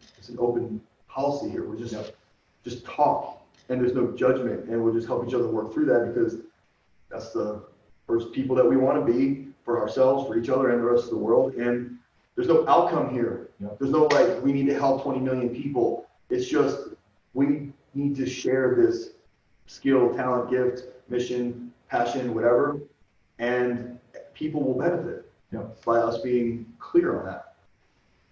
policy here. We're just talk, and there's no judgment, and we'll just help each other work through that, because that's the first people that we want to be for ourselves, for each other, and the rest of the world. And there's no outcome here. Yep. There's no like, we need to help 20 million people. It's just, we need to share this skill, talent, gift, mission, passion, whatever, and people will benefit by us being clear on that.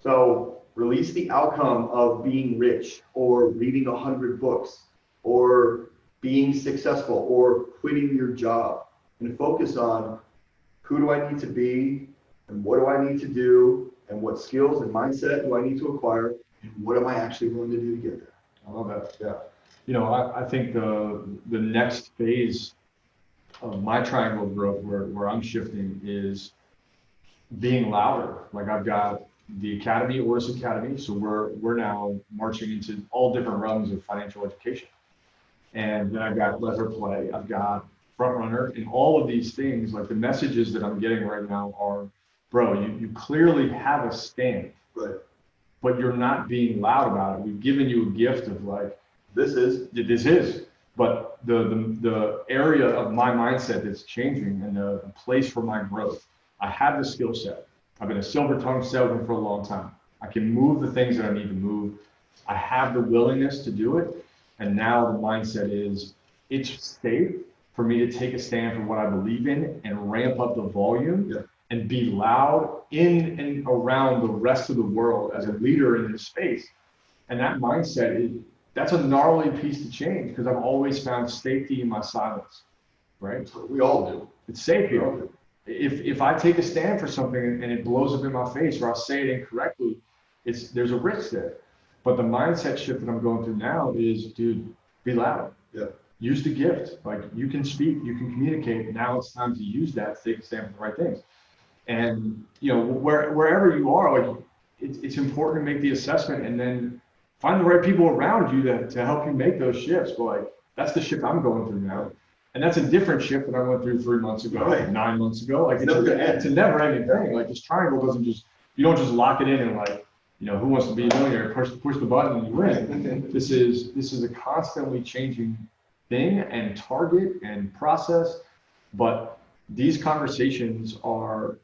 So release the outcome of being rich, or reading 100 books, or being successful, or quitting your job, and focus on who do I need to be, and what do I need to do, and what skills and mindset do I need to acquire, and what am I actually willing to do to get there. I love that. Yeah. I think the next phase of my triangle of growth where I'm shifting is being louder. Like I've got the Academy, Oris Academy. So we're now marching into all different realms of financial education. And then I've got Let Her Play. I've got Front Runner, and all of these things, like the messages that I'm getting right now are, bro, you clearly have a stand, right, but you're not being loud about it. We've given you a gift of like, this is, but the area of my mindset that's changing, and the place for my growth. I have the skill set. I've been a silver tongue salesman for a long time. I can move the things that I need to move. I have the willingness to do it. And now the mindset is, it's safe for me to take a stand for what I believe in and ramp up the volume and be loud in and around the rest of the world as a leader in this space. And that mindset that's a gnarly piece to change, because I've always found safety in my silence, right? We all do. It's safe here. If I take a stand for something and it blows up in my face, or I'll say it incorrectly, there's a risk there. But the mindset shift that I'm going through now is, dude, be loud. Yeah. Use the gift. Like, you can speak, you can communicate. Now it's time to use that to take a stand for the right things. And wherever you are, like, it's important to make the assessment and then find the right people around you to help you make those shifts. But like, that's the shift I'm going through now. And that's a different shift than I went through 3 months ago, 9 months ago. Like, it's a never ending thing. Like, this triangle you don't just lock it in and like, who wants to be a millionaire? Push the button and you win. This is a constantly changing thing and target and process. But these conversations are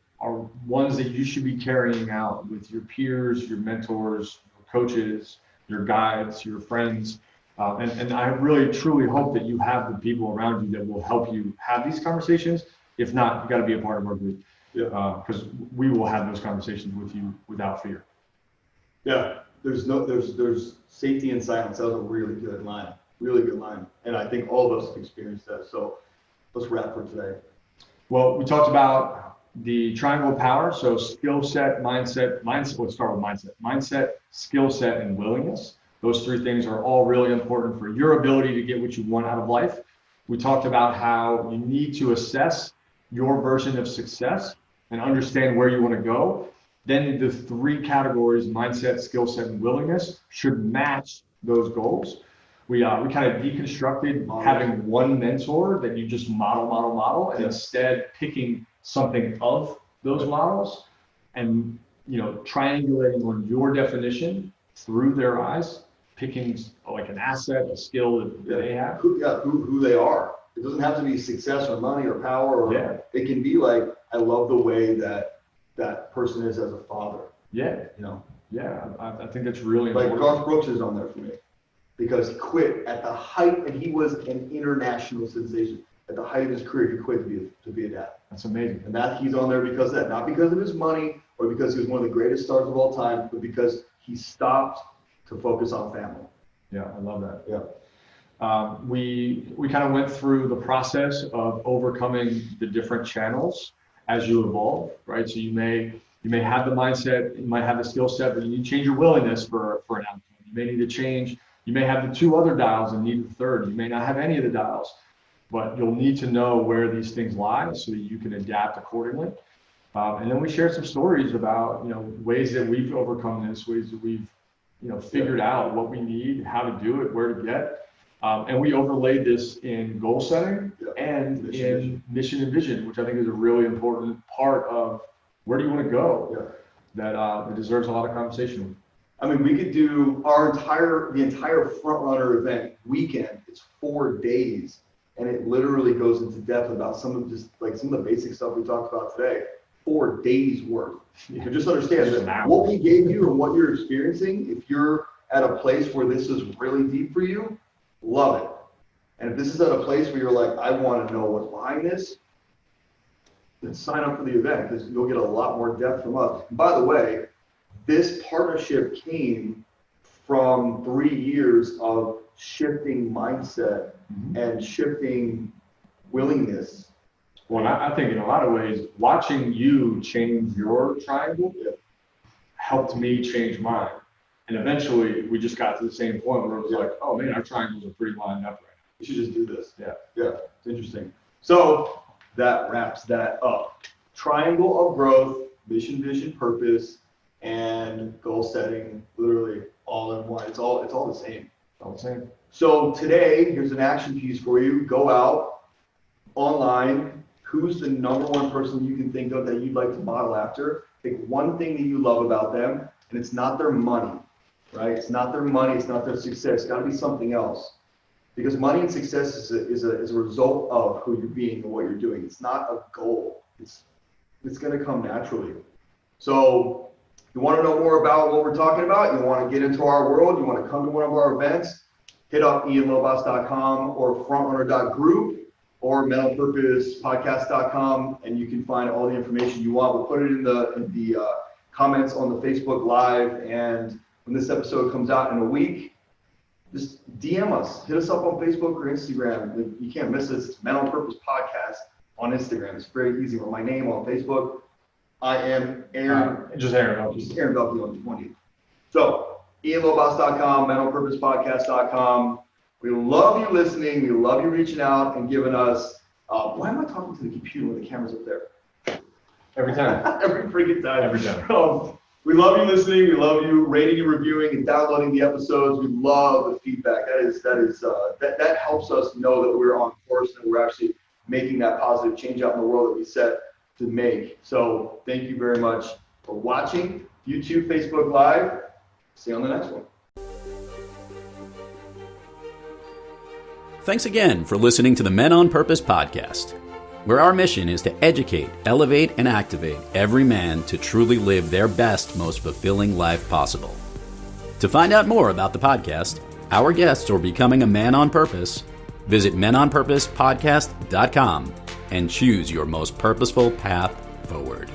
ones that you should be carrying out with your peers, your mentors, your coaches, your guides, your friends. And I really, truly hope that you have the people around you that will help you have these conversations. If not, you got to be a part of our group. Because we will have those conversations with you without fear. Yeah, there's safety in silence. That was a really good line. And I think all of us have experienced that. So let's wrap for today. Well, we talked about the triangle of power. So skill set, mindset. Let's start with mindset. Mindset, skill set, and willingness. Those three things are all really important for your ability to get what you want out of life. We talked about how you need to assess your version of success and understand where you want to go. Then the three categories, mindset, skill set, and willingness, should match those goals. We kind of deconstructed having one mentor that you just model, and instead picking something of those models and triangulating on your definition through their eyes, picking like an asset, a skill that they have. Who they are. It doesn't have to be success or money or power. Or It can be like, I love the way that person is as a father. Yeah. You know. Yeah, I think that's really important. Like important. Garth Brooks is on there for me because he quit at the height, and he was an international sensation. At the height of his career, he quit to be a dad. That's amazing. And that he's on there because of that, not because of his money or because he was one of the greatest stars of all time, but because he stopped to focus on family. Yeah, I love that. Yeah. We kind of went through the process of overcoming the different channels as you evolve, right? So you may have the mindset, you might have the skill set, but you need to change your willingness for an outcome. You may need to change, you may have the 2 other dials and need the 3rd. You may not have any of the dials, but you'll need to know where these things lie so that you can adapt accordingly. And then we shared some stories about, ways that we've overcome this, ways that we've, figured out what we need, how to do it, where to get. And we overlaid this in goal setting and mission and vision, which I think is a really important part of where do you want to go that deserves a lot of conversation. I mean, we could do the entire front runner event weekend. It's 4 days, and it literally goes into depth about some of the basic stuff we talked about today. 4 days worth. So just understand that what we gave you and what you're experiencing, if you're at a place where this is really deep for you, love it. And if this is at a place where you're like, I want to know what's behind this, then sign up for the event because you'll get a lot more depth from us. And by the way, this partnership came from 3 years of shifting mindset and shifting willingness. Well, I think in a lot of ways, watching you change your triangle helped me change mine. And eventually, we just got to the same point where it was like, oh man, our triangles are pretty lined up right now. We should just do this. Yeah, it's interesting. So that wraps that up. Triangle of growth, mission, vision, purpose, and goal setting, literally all in one. It's all the same. All the same. So today, here's an action piece for you. Go out online. Who's the number 1 person you can think of that you'd like to model after? Pick one thing that you love about them, and it's not their money, right? It's not their money. It's not their success. It's got to be something else. Because money and success is a result of who you're being and what you're doing. It's not a goal. It's going to come naturally. So you want to know more about what we're talking about? You want to get into our world? You want to come to one of our events? Hit up ianlobas.com or frontrunner.group or mentalpurposepodcast.com, and you can find all the information you want. We'll put it in the comments on the Facebook Live, and when this episode comes out in a week, just DM us. Hit us up on Facebook or Instagram. You can't miss us. It's Men on Purpose Podcast on Instagram. It's very easy. With my name on Facebook, I am Aaron. Just Aaron Velky. Just Aaron Velky on 20. So, ianlobas.com, mentalpurposepodcast.com. We love you listening. We love you reaching out and giving us. Why am I talking to the computer when the camera's up there? Every time. Every freaking time. Every time. We love you listening. We love you rating and reviewing and downloading the episodes. We love the feedback. That helps us know that we're on course and we're actually making that positive change out in the world that we set to make. So thank you very much for watching YouTube, Facebook Live. See you on the next one. Thanks again for listening to the Men on Purpose podcast, where our mission is to educate, elevate, and activate every man to truly live their best, most fulfilling life possible. To find out more about the podcast, our guests, or becoming a man on purpose, visit menonpurposepodcast.com and choose your most purposeful path forward.